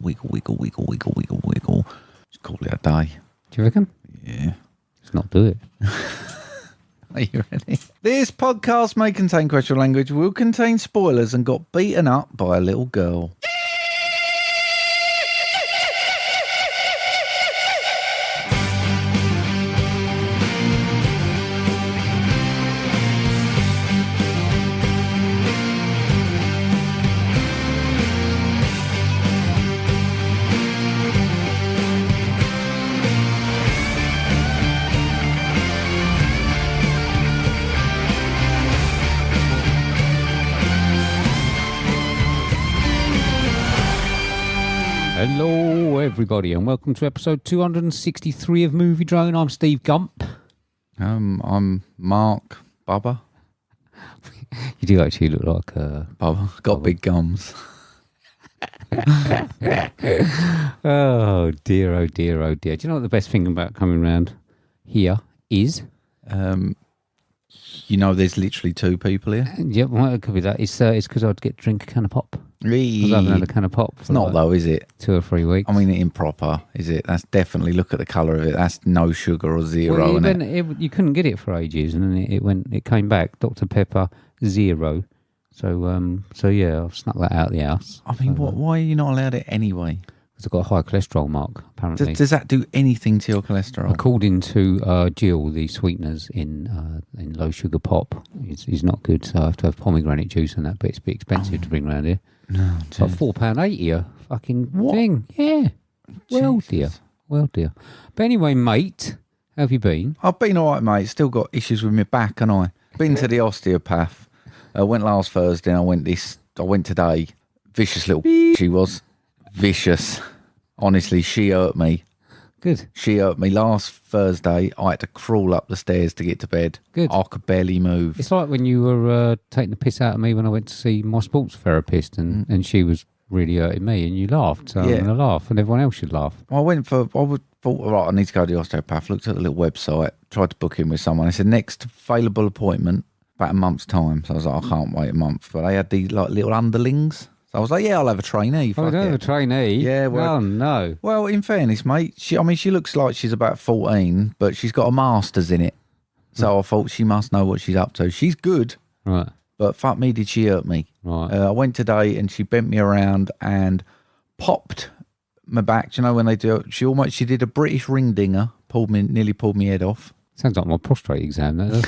Wiggle, wiggle, wiggle, wiggle, wiggle, wiggle. Just call it a day. Do you reckon? Yeah. Let's not do it. Are you ready? This podcast may contain questionable language, will contain spoilers, and got beaten up by a little girl. Hello, everybody, and welcome to episode 263 of MovieDrone. I'm Steve Gump. I'm Marc. Bubba. You do actually look like Bubba. Got big gums. Oh dear, oh dear, oh dear. Do you know what the best thing about coming round here is? You know there's literally two people here. Yeah, well, it could be that. It's because I'd drink a can of pop. I haven't had a can of pop. It's not though, is it? 2 or 3 weeks. I mean, improper, is it? That's definitely, look at the colour of it. That's no sugar or zero in it. You couldn't get it for ages, and then it came back. Dr. Pepper, 0. So yeah, I've snuck that out of the house. I mean, why are you not allowed it anyway? Because I've got a high cholesterol, Mark, apparently. Does that do anything to your cholesterol? According to Gill, the sweeteners in low sugar pop is not good, so I have to have pomegranate juice and that, but it's a bit expensive to bring around here. No, it's like £4.80 a fucking thing. Yeah. Well, dear. Well, dear. But anyway, mate, how have you been? I've been all right, mate. Still got issues with my back, and I been to the osteopath. I went last Thursday, and I went today. Vicious little she was. Vicious. Honestly, she hurt me. Good. She hurt me. Last Thursday, I had to crawl up the stairs to get to bed. Good. I could barely move. It's like when you were taking the piss out of me when I went to see my sports therapist, and she was really hurting me, and you laughed. So I'm going to laugh, and everyone else should laugh. I thought, right, I need to go to the osteopath. Looked at the little website, tried to book in with someone. I said, next available appointment, about a month's time. So I was like, I can't wait a month. But they had these like little underlings. So I was like, yeah, I'll have a trainee. Oh, don't have a trainee? Yeah. Well, oh, no. Well, in fairness, mate, she looks like she's about 14, but she's got a master's in it. So I thought she must know what she's up to. She's good. Right. But fuck me, did she hurt me. Right. I went today and she bent me around and popped my back. Do you know when they do it? She did a British Ringdinger, nearly pulled my head off. Sounds like my prostate exam, though.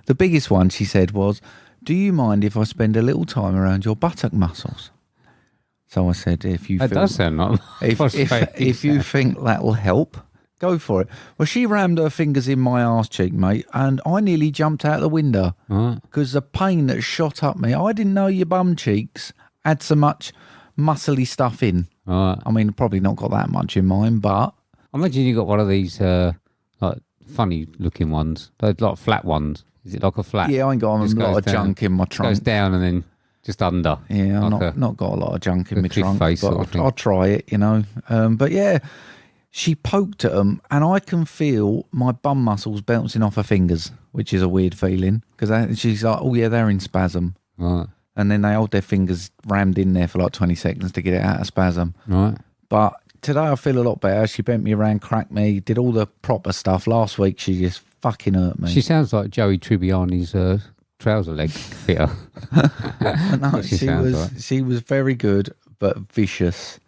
The biggest one, she said, was, do you mind if I spend a little time around your buttock muscles? So I said, if you think that'll help, go for it. Well, she rammed her fingers in my arse cheek, mate, and I nearly jumped out the window because the pain that shot up me. I didn't know your bum cheeks had so much muscly stuff in. Right. I mean, probably not got that much in mine, but I imagine you got one of these like funny looking ones, those like flat ones. Is it like a flat? Yeah, I ain't got a lot of junk in my trunk. Goes down and then just under. Yeah, I've not got a lot of junk in my trunk, but I'll try it, you know. But yeah, she poked at them, and I can feel my bum muscles bouncing off her fingers, which is a weird feeling, because she's like, oh yeah, they're in spasm. Right. And then they hold their fingers rammed in there for like 20 seconds to get it out of spasm. Right. But today I feel a lot better. She bent me around, cracked me, did all the proper stuff. Last week she just fucking hurt me. She sounds like Joey Tribbiani's trouser leg fitter. No, she was very good, but vicious.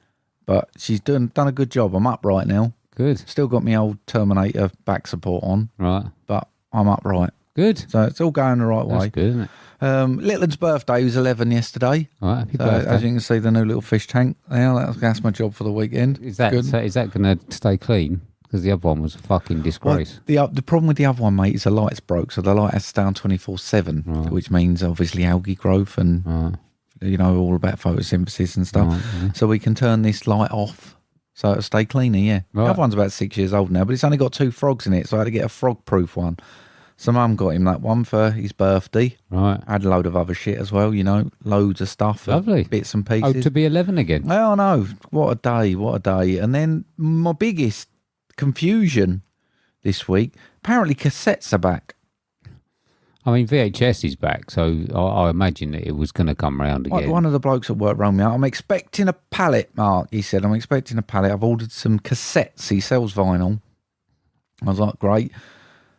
But she's done a good job. I'm upright now. Good. Still got my old Terminator back support on. Right. But I'm upright. Good. So it's all going the right way. That's good, isn't it? Little's birthday was 11 yesterday. All right, happy birthday. As you can see, the new little fish tank. Yeah, that's my job for the weekend. Is that going to stay clean? Because the other one was a fucking disgrace. Well, the problem with the other one, mate, is the light's broke. So the light has to stay on 24/7, which means obviously algae growth and, you know, all about photosynthesis and stuff. Right. So we can turn this light off so it'll stay cleaner, yeah. Right. The other one's about 6 years old now, but it's only got 2 frogs in it. So I had to get a frog-proof one. So Mum got him that one for his birthday. Right. I had a load of other shit as well, you know, loads of stuff. Lovely. Bits and pieces. Oh, to be 11 again. Oh, no. What a day. And then my biggest confusion this week, apparently cassettes are back. I mean, VHS is back, so I imagine that it was going to come round again. One of the blokes at work rang me out. I'm expecting a pallet, Mark. He said, I'm expecting a pallet. I've ordered some cassettes. He sells vinyl. I was like, great.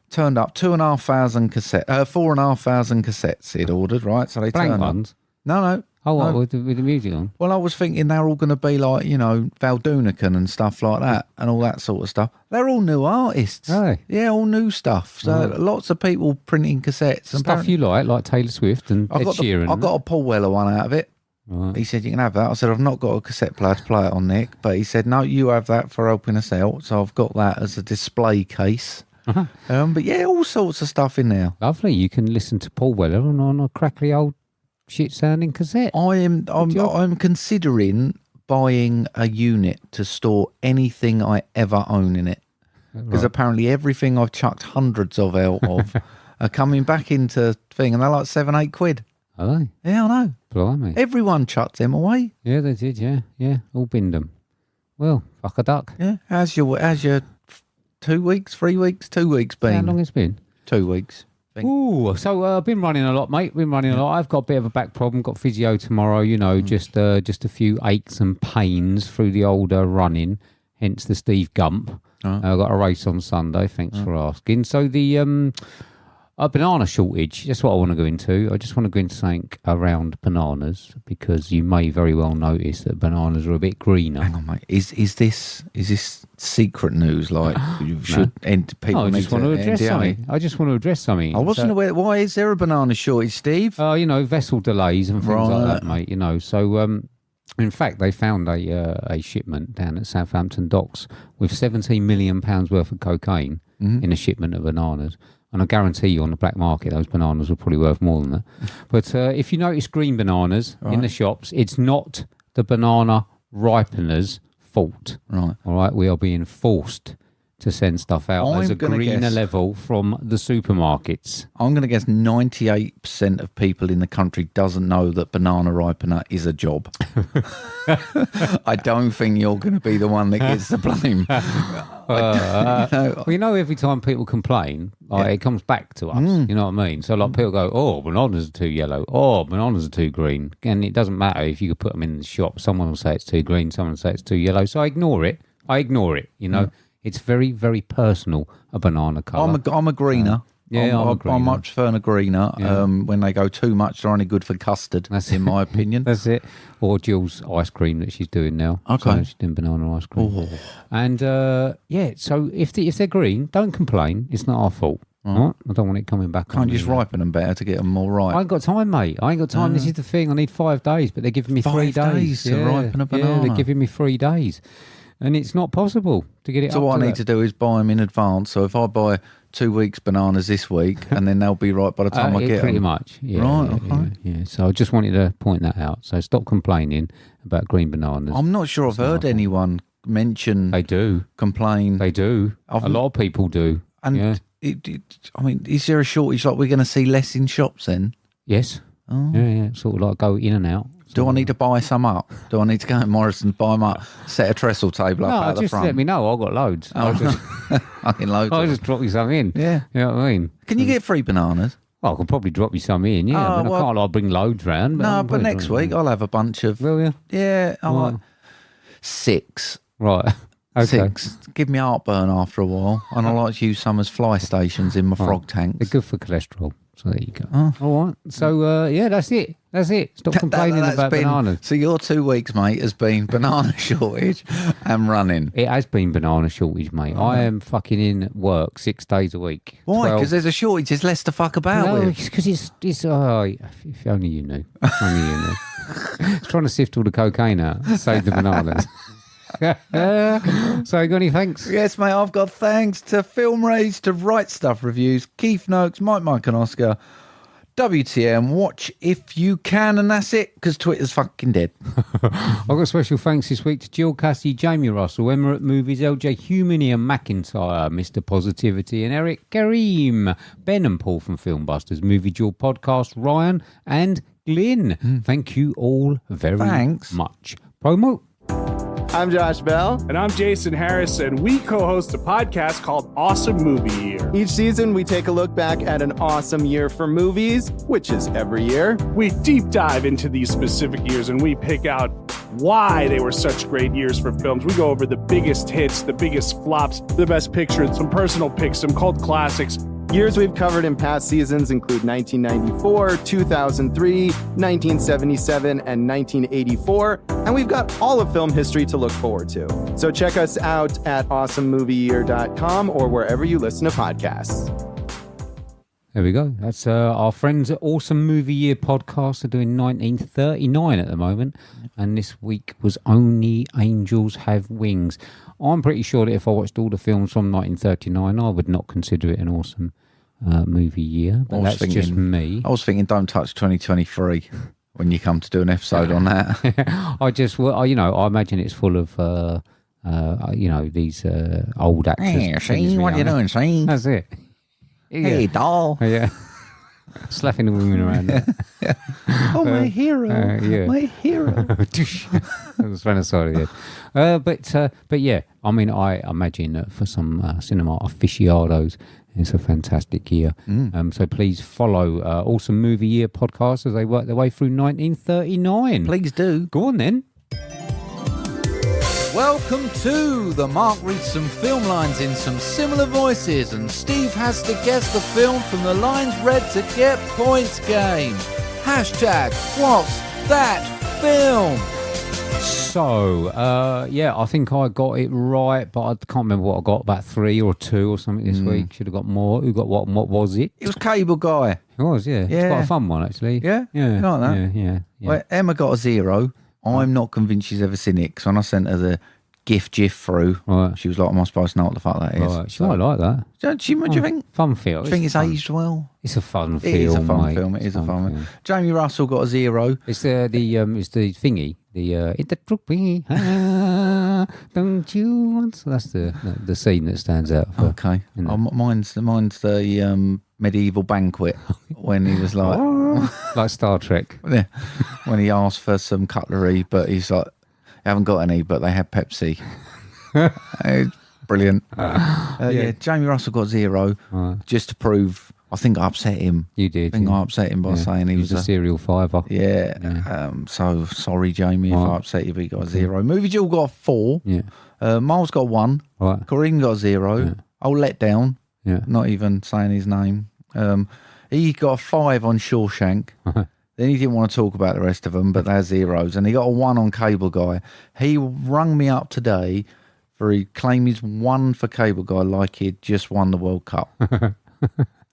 Turned up 4,500 cassettes he'd ordered, right? So they Blank turned ones? up. No. Oh, what, no. with the music on? Well, I was thinking they're all going to be like, Valdunican and stuff like that and all that sort of stuff. They're all new artists. Really? Yeah, all new stuff. So lots of people printing cassettes. Stuff you like Taylor Swift and Ed Sheeran. I got a Paul Weller one out of it. Right. He said, you can have that. I said, I've not got a cassette player to play it on, Nick. But he said, no, you have that for helping us out. So I've got that as a display case. But yeah, all sorts of stuff in there. Lovely. You can listen to Paul Weller on a crackly old shit-sounding cassette. I'm considering buying a unit to store anything I ever own in it. Because apparently everything I've chucked hundreds of out of are coming back into thing, and they're like £7-8. Are they? Yeah, I know. Blimey. Everyone chucked them away. Yeah, they did, yeah. All binned them. Well, fuck a duck. Yeah. How's your 2 weeks, 3 weeks, 2 weeks been? How long it's been? 2 weeks. Ooh, so I've been running a lot, mate. I've got a bit of a back problem. Got physio tomorrow. Just a few aches and pains through the older running. Hence the Steve Gump. I've got a race on Sunday. Thanks for asking. So the banana shortage. That's what I want to go into. I just want to go into something around bananas because you may very well notice that bananas are a bit greener. Hang on, mate. Is this secret news? Like you should end people. I just want to address something. I wasn't aware. Why is there a banana shortage, Steve? Vessel delays and things like that, mate. So in fact, they found a shipment down at Southampton docks with £17 million worth of cocaine in a shipment of bananas. And I guarantee you on the black market, those bananas are probably worth more than that. But if you notice green bananas in the shops, it's not the banana ripener's fault. Right. All right. We are being forced to send stuff out as a greener level from the supermarkets. I'm going to guess 98% of people in the country doesn't know that banana ripener is a job. I don't think you're going to be the one that gets the blame. Every time people complain, it comes back to us. You know what I mean? So people go, oh, bananas are too yellow. Oh, bananas are too green. And it doesn't matter if you could put them in the shop. Someone will say it's too green. Someone will say it's too yellow. So I ignore it. It's very, very personal, a banana colour. I'm a greener. I'm a greener. I much prefer a greener. Yeah. When they go too much, they're only good for custard, in my opinion. That's it. Or Jill's ice cream that she's doing now. Okay. So she's doing banana ice cream. Oh. And, so if they're green, don't complain. It's not our fault. Right? I don't want it coming back. Can't you just ripen them better to get them more ripe? I ain't got time, mate. This is the thing. I need 5 days, but they're giving me 3 days. 5 days to ripen a banana? Yeah, they're giving me 3 days. And it's not possible to get it So what I need to do is buy them in advance. So if I buy 2 weeks bananas this week, and then they'll be ripe by the time I get them. Pretty much. Yeah, right, okay. Yeah. So I just wanted to point that out. So stop complaining about green bananas. I'm not sure I've heard anyone mention... They do. Complain. They do. A lot of people do. And is there a shortage like we're going to see less in shops then? Yes. Oh. Yeah. Sort of like go in and out. Do I need to buy some up? Do I need to go to Morrison's, buy them up, set a trestle table up out the front? No, just let me know. I've got loads. I'll just drop you some in. Yeah. You know what I mean? Can you get free bananas? Well, I could probably drop you some in, yeah. I can't bring loads round. But next week I'll have a bunch of... Will you? Yeah. Like 6. Right. Okay. 6. Give me heartburn after a while. And I like to use some as fly stations in my frog tanks. They're good for cholesterol. So there you go. All right. So, that's it. Stop complaining about bananas. So your 2 weeks, mate, has been banana shortage and running. It has been banana shortage, mate. I am fucking in work 6 days a week. Why? Because there's a shortage. There's less to fuck about with. No, because it's if only you knew. If only you knew. It's trying to sift all the cocaine out, save the bananas. So, you got any thanks? Yes, mate, I've got thanks to Film Raise, to Right Stuff Reviews, Keith Noakes, Mike and Oscar, WTM, watch if you can, and that's it, because Twitter's fucking dead. I've got special thanks this week to Jill, Cassie, Jamie Russell, Emirate Movies, LJ Humany and McIntyre, Mr. Positivity and Eric, Karim, Ben and Paul from Filmbusters, Duel Podcast, Ryan and Glyn. Thank you all very much. Promo. I'm Josh Bell. And I'm Jason Harris, and we co-host a podcast called Awesome Movie Year. Each season, we take a look back at an awesome year for movies, which is every year. We deep dive into these specific years, and we pick out why they were such great years for films. We go over the biggest hits, the biggest flops, the best pictures, some personal picks, some cult classics. Years we've covered in past seasons include 1994, 2003, 1977, and 1984, and we've got all of film history to look forward to. So check us out at awesomemovieyear.com or wherever you listen to podcasts. There we go. That's our friends at Awesome Movie Year Podcast are doing 1939 at the moment, and this week was Only Angels Have Wings. I'm pretty sure that if I watched all the films from 1939, I would not consider it an awesome movie year. But that's just me. I was thinking, don't touch 2023 when you come to do an episode on that. I imagine it's full of, these old actors. Hey, see what you're doing, see? That's it. Yeah. Hey, doll. Yeah. Slapping the women around. Yeah. Oh, my hero. Yeah. My hero. I was trying to side of it. But yeah, I mean, I imagine that for some cinema aficionados, it's a fantastic year. So please follow Awesome Movie Year Podcast as they work their way through 1939. Please do. Go on then. Welcome to the Marc reads some film lines in some similar voices, and Steve has to guess the film from the lines read to get points game. Hashtag what's that film? So, I think I got it right, but I can't remember what I got, about 3 or 2 or something this week. Should have got more. Who got what and what was it? It was Cable Guy. It was, yeah. It's quite a fun one, actually. Yeah? Yeah. You like that? Yeah. Well, Emma got a 0. I'm not convinced she's ever seen it, because when I sent her the GIF through, she was like, am I supposed to know what the fuck that is? Right. She might like that. What do you think? Fun film. Do you think it's aged well? It's a fun film. It is a fun mate. film. It is a fun film. Jamie Russell got a 0. It's the thingy. It the troopy. Don't you want? So that's the scene that stands out. Okay. Mine's the medieval banquet when he was like like Star Trek. Yeah, when he asked for some cutlery, but he's like, I haven't got any, but they had Pepsi. Brilliant. Jamie Russell got 0 just to prove. I think I upset him. You did. I think I upset him by saying he was a serial fiver. Yeah. So sorry, Jamie, if I upset you, but he got a 0. Movie Jill got a 4. Yeah. Miles got 1. Right. Karim got a 0. Yeah. I'll let down. Yeah. Not even saying his name. He got a 5 on Shawshank. Then he didn't want to talk about the rest of them, but they're 0s. And he got a 1 on Cable Guy. He rung me up today for he claimed he's won for Cable Guy like he'd just won the World Cup.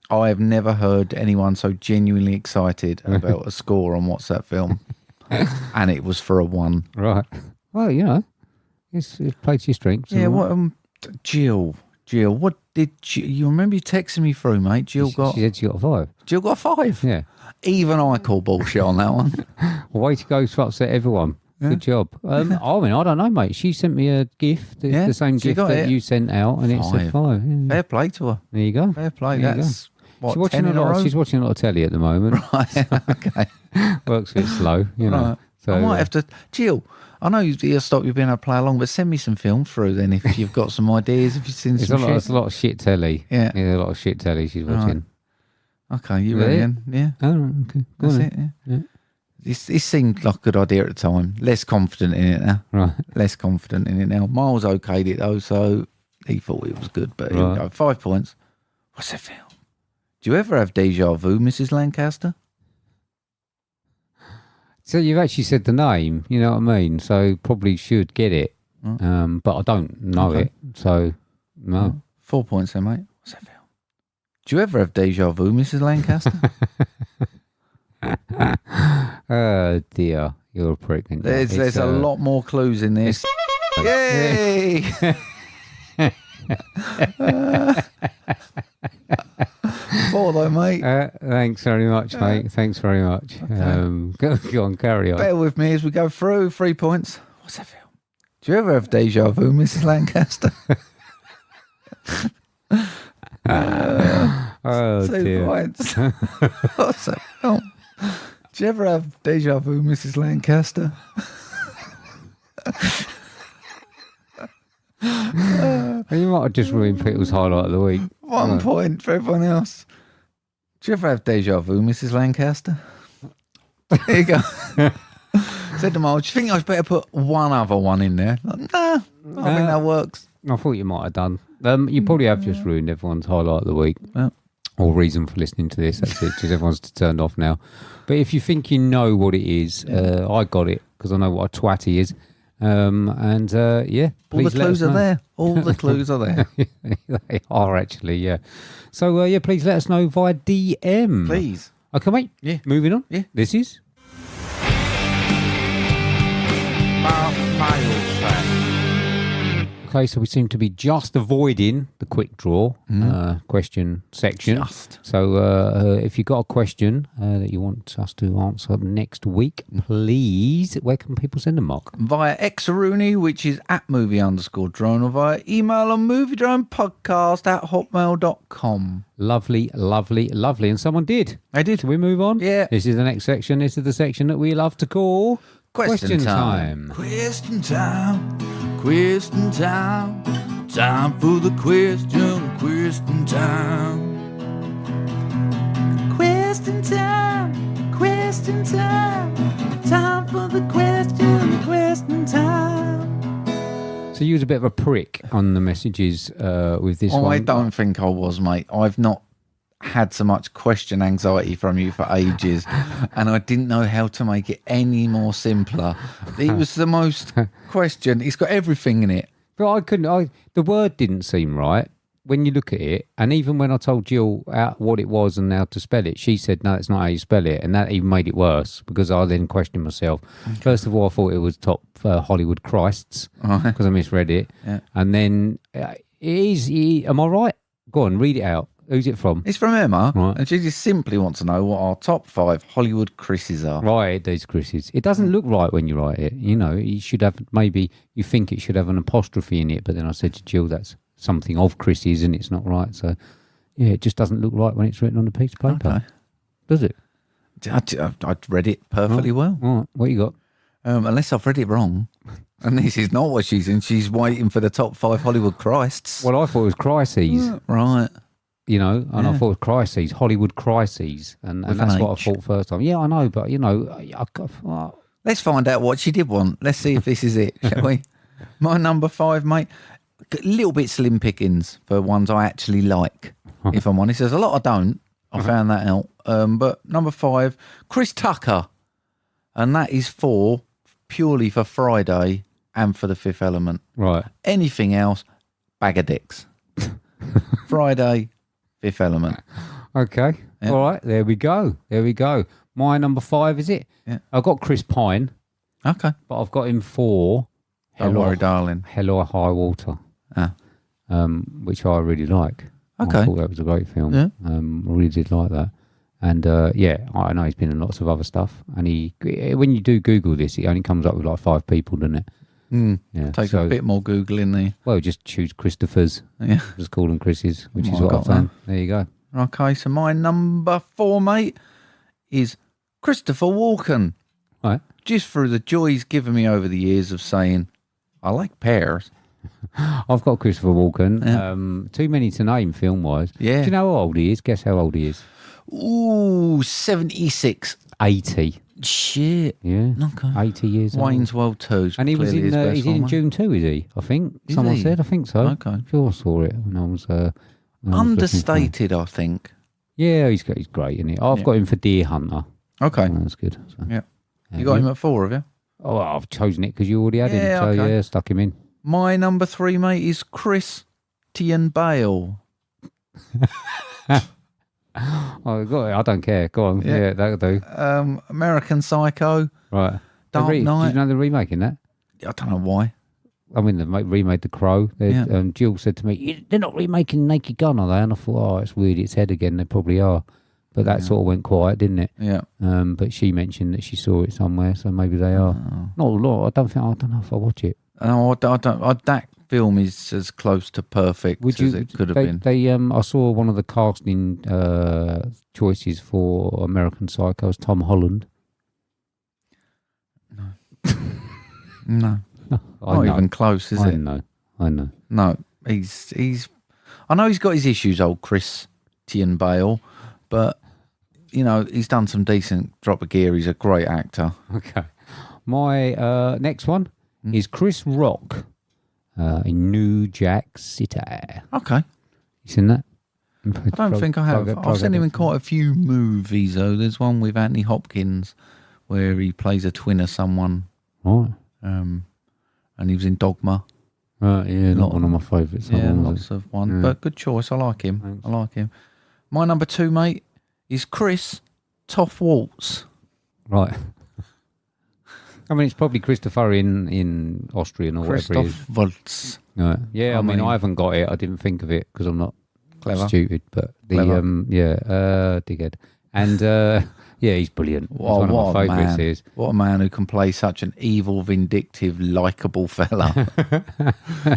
I have never heard anyone so genuinely excited about a score on What's That Film. And it was for a 1. Right. Well, it's played to your strengths. Yeah, what Jill, what did you remember you texting me through, mate? Jill She said she got a 5. Jill got a 5? Yeah. Even I call bullshit on that one. Well, way to go to upset everyone. Yeah. Good job. I don't know, mate. She sent me a gift, the same gift that you sent out, and it's a 5. Yeah. Fair play to her. There you go. Fair play. That's what, she's watching a lot of telly at the moment. Right. Okay. Works a bit slow, Right. So I might have to. Jill, I know you'll stop you being able to play along, but send me some film through then if you've got some ideas. If you've seen some shit. It's a lot of shit telly. Yeah. A lot of shit telly she's watching. Okay, you ready then? Yeah. Oh, okay. Go That's on. it, yeah. It seemed like a good idea at the time. Less confident in it now. Right. Less confident in it now. Miles okayed it though, so he thought it was good. But here we go. 5 points. What's that film? Do you ever have deja vu, Mrs. Lancaster? So you've actually said the name, you know what I mean? So probably should get it. But I don't know it. So, no. 4 points then, mate. What's that film? Do you ever have deja vu, Mrs. Lancaster? Oh dear, you're a prick. There's a lot more clues in this. Yay! 4 though, mate. Thanks very much, mate. Thanks very much. Okay. Go on, carry on. Bear with me as we go through. 3 points. What's that film? Do you ever have deja vu, Mrs. Lancaster? 2 points. What's that film? Do you ever have deja vu, Mrs. Lancaster? You might have just ruined people's highlight of the week. 1 point for everyone else. Do you ever have deja vu, Mrs. Lancaster? There you go. Said to Mark, do you think I better put one other one in there? Like, nah, I think that works. I thought you might have done. You probably have just ruined everyone's highlight of the week. Yeah. Or reason for listening to this. That's it. Just everyone's turned off now. But if you think you know what it is, I got it because I know what a twat he is. All the clues are there. All the clues are there. They are actually, yeah. So, please let us know via DM. Please. Okay, mate. Yeah. Moving on. Yeah. This is... Okay, so we seem to be just avoiding the quick draw question section. So if you've got a question that you want us to answer next week, please, where can people send them, Mark? Via Xaruni, which is @movie_drone, or via email on moviedronepodcast@hotmail.com. Lovely, lovely, lovely. And someone did. They did. Shall we move on? Yeah. This is the next section. This is the section that we love to call... Question time. Question time. Question time. Time for the question. Question time. Question time. Question time. Time for the question. Question time. So you was a bit of a prick on the messages with this one. I don't think I was, mate. I've not had so much question anxiety from you for ages, and I didn't know how to make it any more simpler. It was the most question. It's got everything in it. But I couldn't. The word didn't seem right when you look at it. And even when I told Gill what it was and how to spell it, she said, "No, it's not how you spell it," and that even made it worse because I then questioned myself. Okay. First of all, I thought it was top Hollywood Christs because I misread it, and then it is. Am I right? Go on, read it out. Who's it from? It's from Emma, right. And she just simply wants to know what our top 5 Hollywood Chris's are. Right, these Chris's. It doesn't look right when you write it. You know, you should have, maybe you think it should have an apostrophe in it, but then I said to Gill, that's something of Chris's and it's not right. So, yeah, it just doesn't look right when it's written on a piece of paper. Okay. Does it? I'd read it perfectly well. All right, what you got? Unless I've read it wrong. And this is not what she's in. She's waiting for the top 5 Hollywood Christs. Well, I thought it was crises. Right. You know, and I thought it was crises, Hollywood crises, and that's what I thought first time. Yeah, I know, but, you know... Let's find out what she did want. Let's see if this is it, shall we? My number 5, mate, a little bit slim pickings for ones I actually like, if I'm honest. There's a lot I don't. I found that out. But number 5, Chris Tucker, and that is purely for Friday and for The Fifth Element. Right. Anything else, bag of dicks. Friday... Fifth Element. Okay. Yep. All right. There we go. My number 5, is it? Yeah. I've got Chris Pine. Okay. But I've got him for Don't worry, darling. Hell or High Water. Which I really like. Okay. I thought that was a great film. Yeah. I really did like that. And I know he's been in lots of other stuff. And when you do Google this, it only comes up with like 5 people, doesn't it? Yeah, Take a bit more Googling there. Well, just choose Christopher's. Yeah. Just call them Chris's, which is what I've done. There you go. Okay, so my number 4, mate, is Christopher Walken. Right. Just through the joy he's given me over the years of saying, I like pears. I've got Christopher Walken. Yeah. Too many to name film-wise. Yeah. Do you know how old he is? Guess how old he is. Ooh, 76. 80. Shit. Yeah. Okay. 80 years old. Wayne's World 2. And he was in, he's in June 2, is he? I think. Someone said. I think so. Okay. I'm sure I saw it when I was... understated, I think. Yeah, he's great, isn't he? I've got him for Deer Hunter. Okay. That's good. So. Yeah. You got him at 4, have you? Oh, well, I've chosen it because you already had him. So, yeah, stuck him in. My number 3, mate, is Christian Bale. Oh, got it. I don't care. Go on. Yeah, that'll do. American Psycho. Right. Dark Knight. Did you know they're remaking that? I don't know why. I mean, they remade The Crow. Jill said to me, they're not remaking Naked Gun, are they? And I thought, oh, it's weird. It's Head again. They probably are. But that sort of went quiet, didn't it? Yeah. But she mentioned that she saw it somewhere, so maybe they are. Not a lot. I don't know if I watch it. No, I don't. That film is as close to perfect as it could have been. I saw one of the casting choices for American Psycho as Tom Holland. No. Not even close, is it? I know. No. he's. I know he's got his issues, old Christian Bale, but he's done some decent drop of gear. He's a great actor. Okay, my next one is Chris Rock in New Jack City. Okay, you seen that? I don't think I have. I've seen him in quite a few movies, though. There's one with Anthony Hopkins where he plays a twin of someone. Right. And he was in Dogma. Yeah, not one of my favourites. Yeah, lots of one. Yeah. But good choice. I like him. Thanks. I like him. My number 2, mate, is Chris Toff Waltz. Right. I mean, it's probably Christopher in Austrian or whatever it is. Christoph Waltz. Right. Yeah, I mean, I haven't got it. I didn't think of it because I'm not stupid. But dickhead. And yeah, he's brilliant. He's one of my favourites. What a man who can play such an evil, vindictive, likeable fella.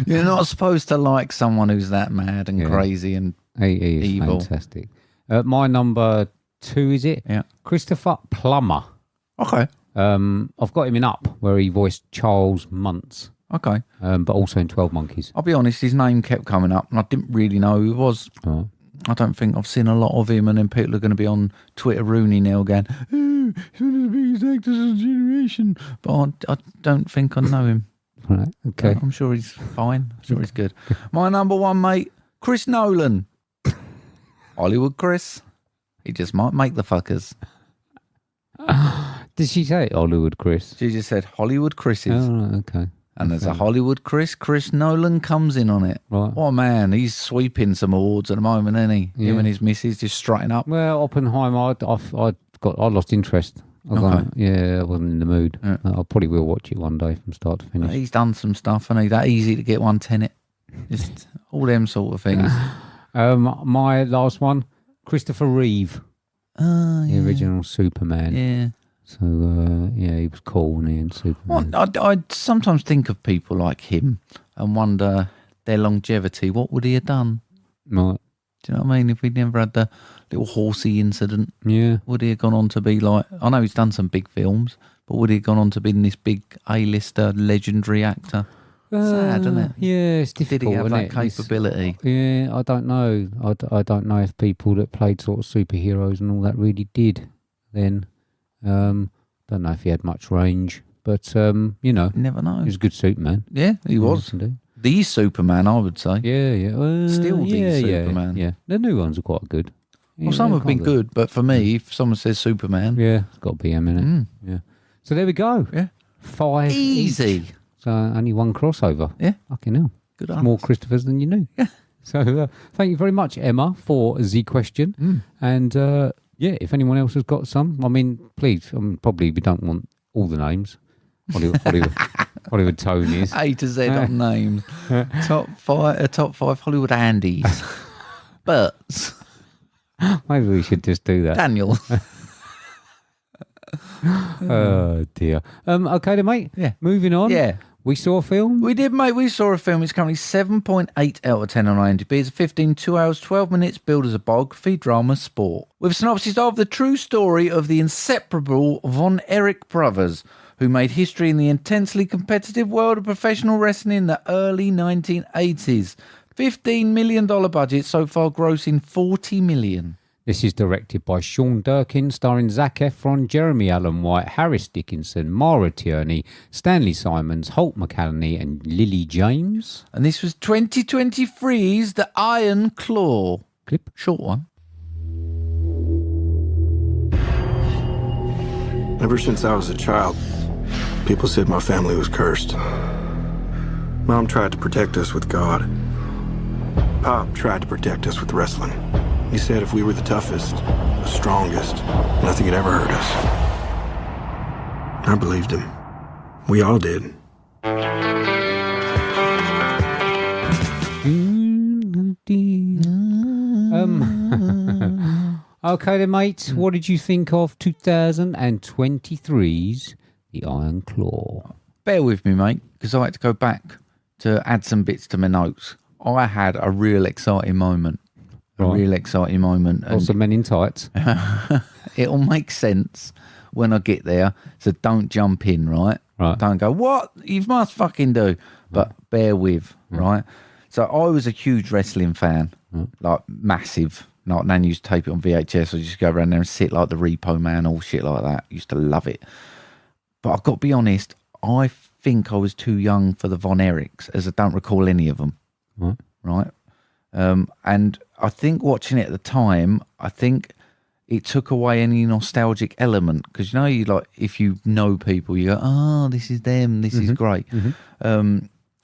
You're not supposed to like someone who's that mad and crazy and he is evil. Fantastic. My number 2, is it? Yeah. Christopher Plummer. Okay. I've got him in Up, where he voiced Charles Muntz. Okay. But also in 12 Monkeys. I'll be honest, his name kept coming up and I didn't really know who he was. Oh. I don't think I've seen a lot of him, and then people are going to be on Twitter Rooney now going, oh, he's one of the biggest actors of the generation. But I don't think I know him. Right, okay. I'm sure he's fine. I'm sure he's good. My number 1, mate, Chris Nolan. Hollywood Chris. He just might make the fuckers. Did she say Hollywood Chris? She just said Hollywood Chris's. Oh, right, okay. And there's a Hollywood Chris Nolan comes in on it. Right. What a man. He's sweeping some awards at the moment, isn't he? Yeah. Him and his missus just strutting up. Well, Oppenheimer, I lost interest. I wasn't in the mood. Yeah. I probably will watch it one day from start to finish. He's done some stuff, and he's that easy to get one tenet. Just all them sort of things. My last one, Christopher Reeve. The original Superman. Yeah. So, he was cool, wasn't he, in Superman? Well, I sometimes think of people like him and wonder their longevity. What would he have done? Right. Do you know what I mean? If he'd never had the little horsey incident, would he have gone on to be like... I know he's done some big films, but would he have gone on to be this big A-lister, legendary actor? Sad, isn't it? Yeah, it's difficult. Did he have that capability? I don't know. I don't know if people that played sort of superheroes and all that really did then. Don't know if he had much range, but never know. He was a good Superman. Yeah, he was. The Superman, I would say. Yeah. Still the Superman. Yeah. The new ones are quite good. Well, some have been good, but for me, if someone says Superman, it's got to be him in it. Yeah. So there we go. Yeah. 5 easy. Each. So only one crossover. Yeah. Fucking hell. Good. More Christophers than you knew. Yeah. So thank you very much, Emma, for the question. And if anyone else has got some, I mean, please. Probably we don't want all the names. Hollywood Tonys. A to Z on names. Top 5 Hollywood Andys. Berts. Maybe we should just do that. Daniel. Oh dear. Okay then, mate. Yeah. Moving on. Yeah. We saw a film? We did, mate. We saw a film. It's currently 7.8 out of 10 on IMDb. It's a 15, 2 hours, 12 minutes, billed as a biography, drama, sport. With a synopsis of the true story of the inseparable Von Erich brothers, who made history in the intensely competitive world of professional wrestling in the early 1980s. $15 million budget, so far grossing $40 million. This is directed by Sean Durkin, starring Zac Efron, Jeremy Allen White, Harris Dickinson, Mara Tierney, Stanley Simons, Holt McCallany and Lily James. And this was 2023's The Iron Claw. Clip. Short one. Ever since I was a child, people said my family was cursed. Mom tried to protect us with God. Pop tried to protect us with wrestling. He said if we were the toughest, the strongest, nothing could ever hurt us. I believed him. We all did. Okay then, mate. What did you think of 2023's The Iron Claw? Bear with me, mate, because I had to go back to add some bits to my notes. I had a real exciting moment. Real exciting moment. Also men in tights. It'll make sense when I get there. So don't jump in, right? Right. Don't go, what? You must fucking do. But bear with, right? So I was a huge wrestling fan, like massive. Like Nan used to tape it on VHS. I used to go around there and sit like the Repo Man, all shit like that. Used to love it. But I've got to be honest, I think I was too young for the Von Erichs, as I don't recall any of them. Right? And I think watching it at the time, I think it took away any nostalgic element. Because, you like, if you know people, you go, oh, this is them, this is great.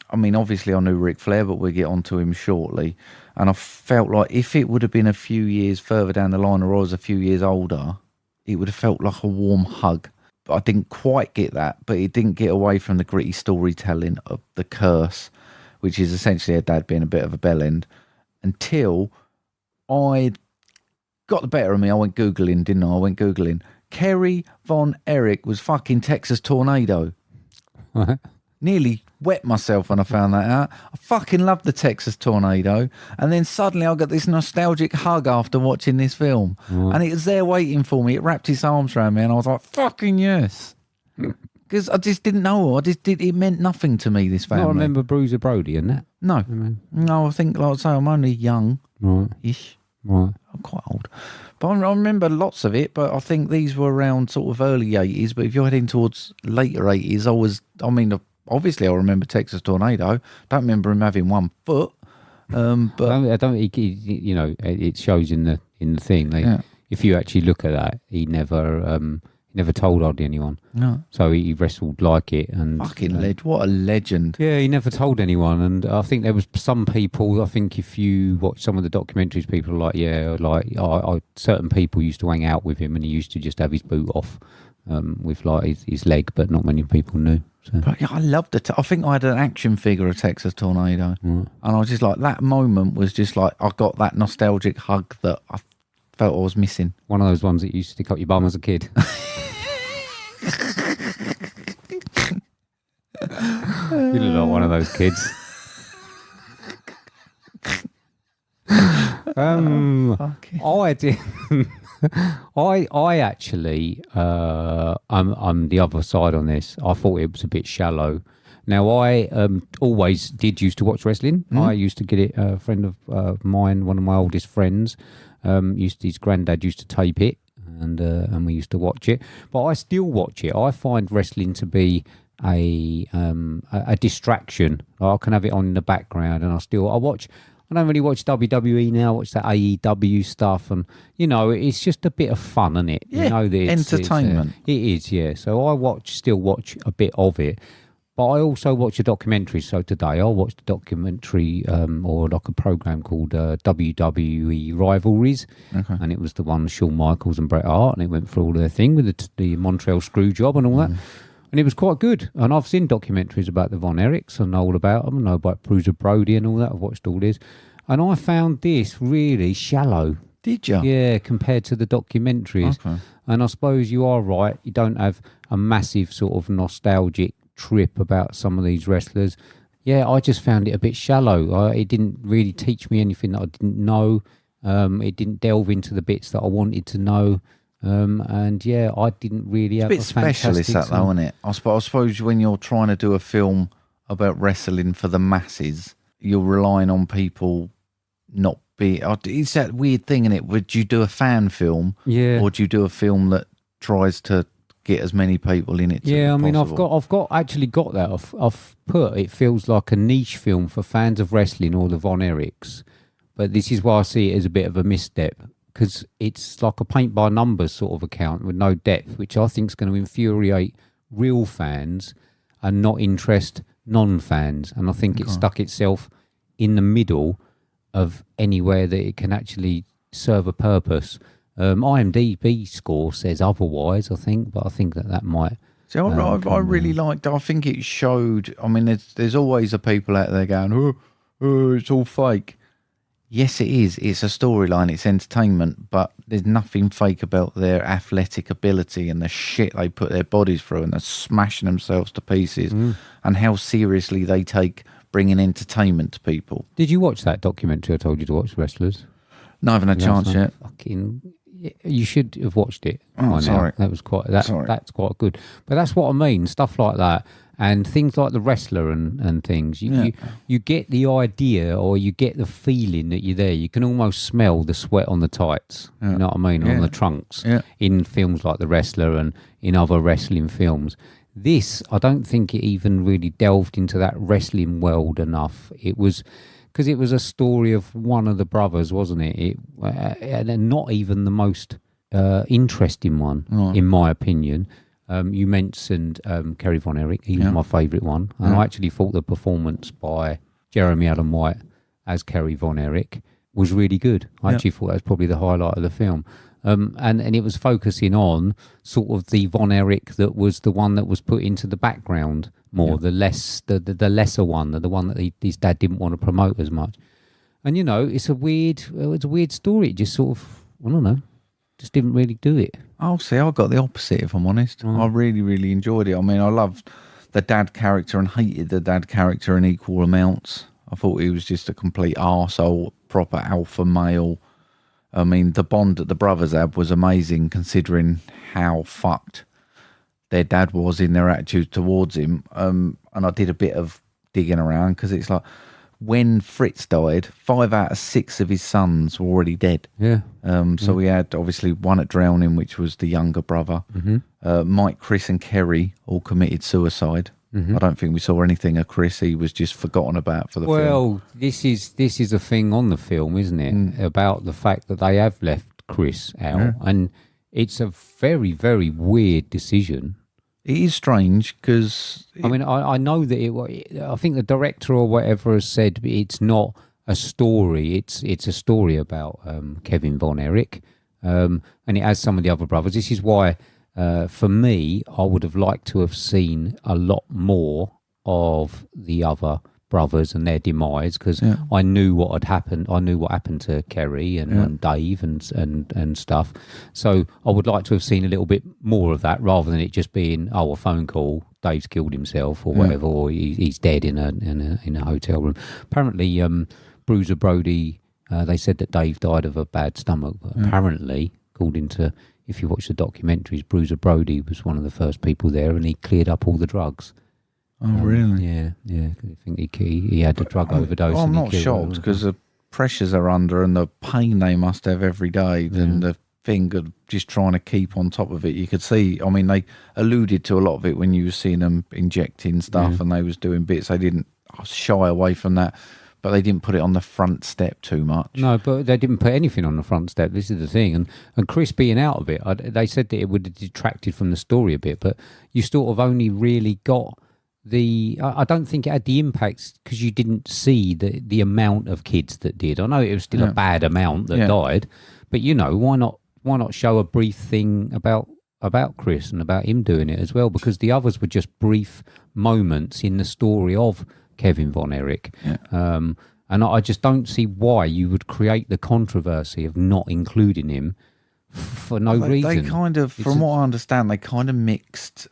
I mean, obviously I knew Ric Flair, but we'll get onto him shortly. And I felt like if it would have been a few years further down the line, or I was a few years older, it would have felt like a warm hug. But I didn't quite get that, but it didn't get away from the gritty storytelling of the curse, which is essentially her dad being a bit of a bellend, until I got the better of me. I went Googling, didn't I? I went Googling. Kerry Von Erich was fucking Texas Tornado. What? Nearly wet myself when I found that out. I fucking loved the Texas Tornado. And then suddenly I got this nostalgic hug after watching this film. And it was there waiting for me. It wrapped its arms around me and I was like, fucking yes. Because I just didn't know. It meant nothing to me, this family. I remember Bruiser Brody and that. No. No, I think, like I say, I'm only young-ish. Right. I'm quite old. But I remember lots of it, but I think these were around sort of early 80s. But if you're heading towards later 80s, obviously I remember Texas Tornado. Don't remember him having one foot. But I don't think it shows in the thing. If you actually look at that, he never told hardly anyone. No. So he wrestled like it. And fucking what a legend. Yeah, he never told anyone. And I think there was some people, I think if you watch some of the documentaries, people are like, certain people used to hang out with him and he used to just have his boot off with like his leg, but not many people knew. So. But yeah, I loved it. I think I had an action figure of Texas Tornado. And I was just like, that moment was just like, I got that nostalgic hug that I felt I was missing. One of those ones that you used to stick up your bum as a kid. You look like one of those kids. I did. I actually, I'm the other side on this. I thought it was a bit shallow. Now, I always used to watch wrestling. I used to get it. A friend of mine, one of my oldest friends, his granddad used to tape it, and we used to watch it. But I still watch it. I find wrestling to be a distraction. I can have it on in the background, and I watch. I don't really watch WWE now. I watch that AEW stuff, and it's just a bit of fun, isn't it? Yeah, entertainment. It is, yeah. So I still watch a bit of it, but I also watch a documentary. So today I watched a documentary or like a program called WWE Rivalries, and it was the one with Shawn Michaels and Bret Hart, and it went through all their thing with the Montreal screw job and all that. And it was quite good. And I've seen documentaries about the Von Erichs and all about them. I know about Bruiser Brody and all that. I've watched all this. And I found this really shallow. Did you? Yeah, compared to the documentaries. Okay. And I suppose you are right. You don't have a massive sort of nostalgic trip about some of these wrestlers. Yeah, I just found it a bit shallow. It didn't really teach me anything that I didn't know. It didn't delve into the bits that I wanted to know. And yeah, I didn't really have a specialist that though, isn't it? I suppose when you're trying to do a film about wrestling for the masses, you're relying on people not be. It's that weird thing, isn't it? Would you do a fan film, or do you do a film that tries to get as many people in it? Yeah, I mean, I've actually got that. I've put it feels like a niche film for fans of wrestling or the Von Erichs, but this is why I see it as a bit of a misstep. Because it's like a paint by numbers sort of account with no depth, which I think is going to infuriate real fans and not interest non-fans. And I think it stuck itself in the middle of anywhere that it can actually serve a purpose. IMDb score says otherwise, I think, but I think that might. So I really liked. I think it showed. I mean, there's always the people out there going, "Oh, it's all fake." Yes, it is. It's a storyline. It's entertainment, but there's nothing fake about their athletic ability and the shit they put their bodies through, and they're smashing themselves to pieces, and how seriously they take bringing entertainment to people. Did you watch that documentary I told you to watch, Wrestlers? No, I haven't had a chance yet. You should have watched it. Oh, sorry. That was that's quite good. But that's what I mean. Stuff like that. And things like The Wrestler and things, you get the idea or you get the feeling that you're there. You can almost smell the sweat on the tights, you know what I mean, on the trunks in films like The Wrestler and in other wrestling films. This, I don't think it even really delved into that wrestling world enough. It was... because it was a story of one of the brothers, wasn't it? And not even the most interesting one, in my opinion. You mentioned Kerry Von Erich. He was my favourite one. And I actually thought the performance by Jeremy Allen White as Kerry Von Erich was really good. I actually thought that was probably the highlight of the film. And it was focusing on sort of the Von Erich that was the one that was put into the background more, the lesser one, the one that his dad didn't want to promote as much. And, you know, it's a weird story. It just sort of, I don't know, just didn't really do it. Oh, see, I got the opposite, if I'm honest. I really, really enjoyed it. I mean, I loved the dad character and hated the dad character in equal amounts. I thought he was just a complete arsehole, proper alpha male. I mean, the bond that the brothers had was amazing, considering how fucked their dad was in their attitude towards him. And I did a bit of digging around, because it's like, when Fritz died, 5 out of 6 of his sons were already dead. Yeah. So we had obviously one at drowning, which was the younger brother. Mike, Chris, and Kerry all committed suicide. I don't think we saw anything of Chris. He was just forgotten about for the film. Well, this is a thing on the film, isn't it? About the fact that they have left Chris out, and it's a very, very weird decision. It is strange, because... I mean, I know that I think the director or whatever has said it's not a story. It's a story about Kevin Von Erich, and it has some of the other brothers. This is why, for me, I would have liked to have seen a lot more of the other brothers and their demise, because I knew what had happened. I knew what happened to Kerry and Dave and stuff. So I would like to have seen a little bit more of that, rather than it just being a phone call, Dave's killed himself or whatever, or he's dead in a hotel room. Apparently, Bruiser Brody, they said that Dave died of a bad stomach, but apparently, according to, if you watch the documentaries, Bruiser Brody was one of the first people there, and he cleared up all the drugs. Oh, really? Yeah. I think he had a drug overdose. I'm not shocked, because the pressures are under and the pain they must have every day, and the thing of just trying to keep on top of it. You could see, I mean, they alluded to a lot of it when you were seeing them injecting stuff and they was doing bits. They didn't shy away from that, but they didn't put it on the front step too much. No, but they didn't put anything on the front step. This is the thing. And Chris being out of it, they said that it would have detracted from the story a bit, but you sort of only really got... I don't think it had the impact, because you didn't see the amount of kids that did. I know it was still a bad amount that died, but you know, why not show a brief thing about Chris and about him doing it as well? Because the others were just brief moments in the story of Kevin Von Erich. And I just don't see why you would create the controversy of not including him for no reason. They kind of, from what I understand, they kind of mixed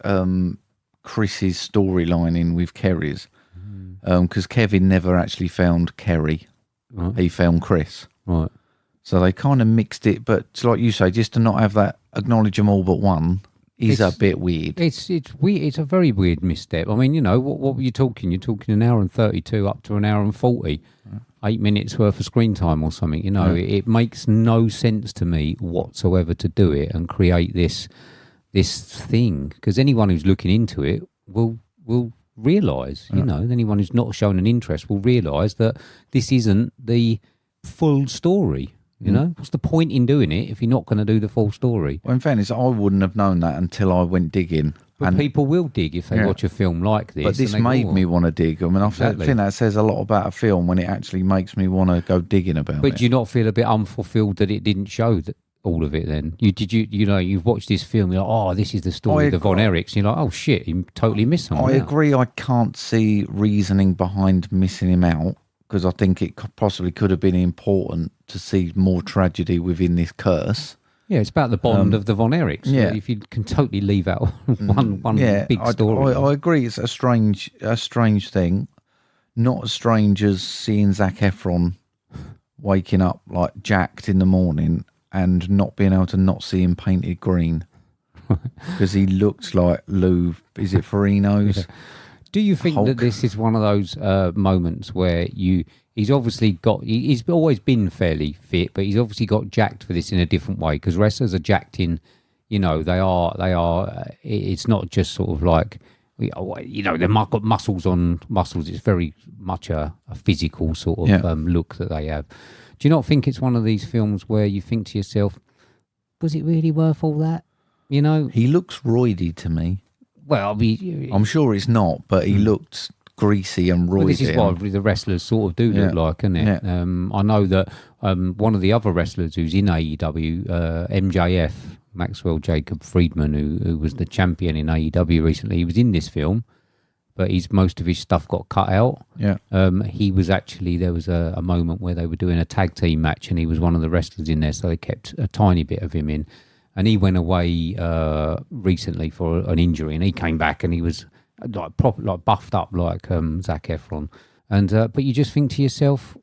Chris's storyline in with Kerry's, because Kevin never actually found Kerry. He found Chris. Right. So they kind of mixed it, but like you say, just to not have that acknowledge them all but one is a bit weird. It's weird. It's a very weird misstep. I mean, you know, what were you talking? You're talking an hour and 32 up to an hour and 40. 8 minutes worth of screen time or something. You know, it makes no sense to me whatsoever to do it and create this thing, because anyone who's looking into it will realise, you know, anyone who's not shown an interest will realise that this isn't the full story. You know, what's the point in doing it if you're not going to do the full story? Well, in fairness, I wouldn't have known that until I went digging. But people will dig if they watch a film like this. But this made me want to dig. I mean, I think that says a lot about a film when it actually makes me want to go digging about it. But do you not feel a bit unfulfilled that it didn't show all of it then? You've watched this film, you're like, oh, this is the story of the Von Erichs. You're like, oh shit, you totally missed something. I agree, I can't see reasoning behind missing him out, because I think it possibly could have been important to see more tragedy within this curse. Yeah, it's about the bond of the Von Erichs. Yeah. If you can totally leave out one big story. I agree, it's a strange thing. Not as strange as seeing Zac Efron waking up like jacked in the morning and not being able to not see him painted green, because he looked like Lou. Is it Farino's? Do you think Hulk. that this is one of those moments where he's obviously he's always been fairly fit, but he's obviously got jacked for this in a different way, because wrestlers are jacked in, they are, it's not just sort of like, they've got muscles on muscles. It's very much a physical sort of look that they have. Do you not think it's one of these films where you think to yourself, was it really worth all that? He looks roidy to me. Well, I'm sure it's not, but he looked greasy and roidy. Well, this is what the wrestlers sort of do look like, isn't it? Yeah. I know that one of the other wrestlers who's in AEW, MJF, Maxwell Jacob Friedman, who was the champion in AEW recently, he was in this film, but most of his stuff got cut out. Yeah. He was actually, there was a moment where they were doing a tag team match, and he was one of the wrestlers in there, so they kept a tiny bit of him in. And he went away recently for an injury, and he came back and he was buffed up like Zac Efron. And but you just think to yourself,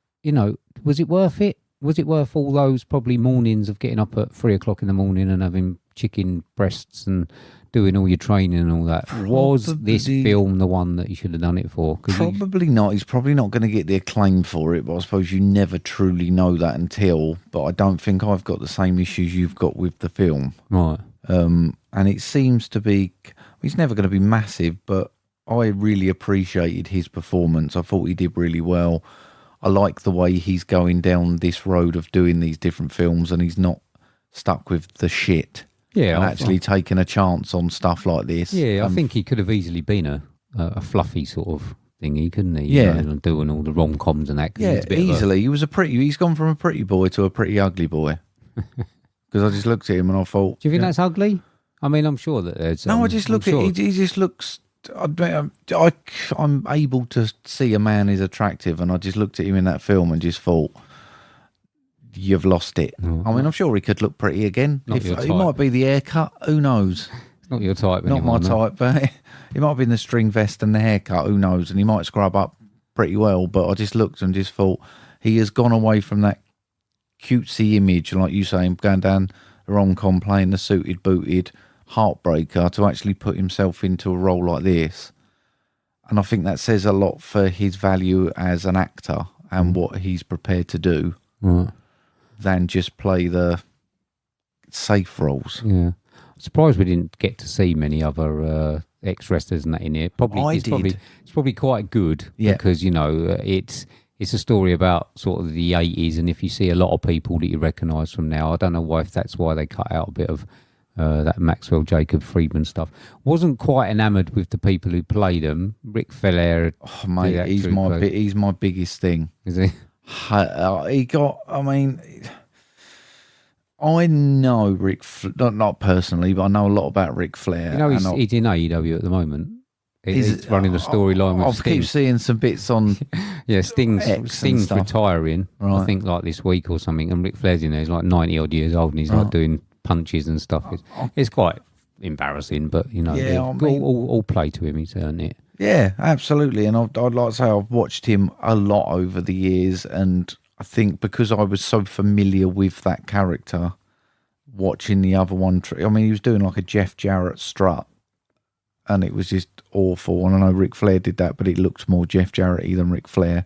was it worth it? Was it worth all those probably mornings of getting up at 3:00 in the morning and having chicken breasts and doing all your training and all that? Was this film the one that you should have done it for? Probably not. He's probably not going to get the acclaim for it, but I suppose you never truly know that until. But I don't think I've got the same issues you've got with the film. Right. And it seems to be, he's never going to be massive, but I really appreciated his performance. I thought he did really well. I like the way he's going down this road of doing these different films, and he's not stuck with the shit. Yeah, and actually taking a chance on stuff like this. Yeah, I think he could have easily been a fluffy sort of thingy, couldn't he? Yeah, doing all the rom-coms and that. Yeah, easily. He's gone from a pretty boy to a pretty ugly boy. Because I just looked at him and I thought, do you think that's ugly? I mean, I'm sure that there's. No, I just look at. He just looks. I'm able to see a man is attractive, and I just looked at him in that film and just thought, you've lost it. I mean, I'm sure he could look pretty again. It might be the haircut. Who knows? It's not your type. Not my type, but it might be in the string vest and the haircut. Who knows? And he might scrub up pretty well. But I just looked and just thought he has gone away from that cutesy image, like you say, going down the rom-com, playing the suited, booted heartbreaker, to actually put himself into a role like this. And I think that says a lot for his value as an actor and what he's prepared to do. Right. Than just play the safe roles. Yeah. I'm surprised we didn't get to see many other ex-wrestlers and that in here. It's probably quite good, because, it's a story about sort of the 80s, and if you see a lot of people that you recognise from now, I don't know if that's why they cut out a bit of that Maxwell Jacob Friedman stuff. Wasn't quite enamoured with the people who played them. Ric Flair. Oh, mate, he's my biggest thing. Is he? He got, I mean, I know not personally, but I know a lot about Ric Flair. He's in AEW at the moment. He's running the storyline with Sting. I keep seeing some bits on. Yeah, Sting's retiring, right. I think like this week or something, and Ric Flair's in there. He's like 90 odd years old, and he's like doing punches and stuff. It's quite embarrassing, but all play to him. He's earned it. Yeah, absolutely. And I'd like to say I've watched him a lot over the years, and I think because I was so familiar with that character, watching the other one, I mean, he was doing like a Jeff Jarrett strut, and it was just awful. And I know Ric Flair did that, but it looked more Jeff Jarrett-y than Ric Flair.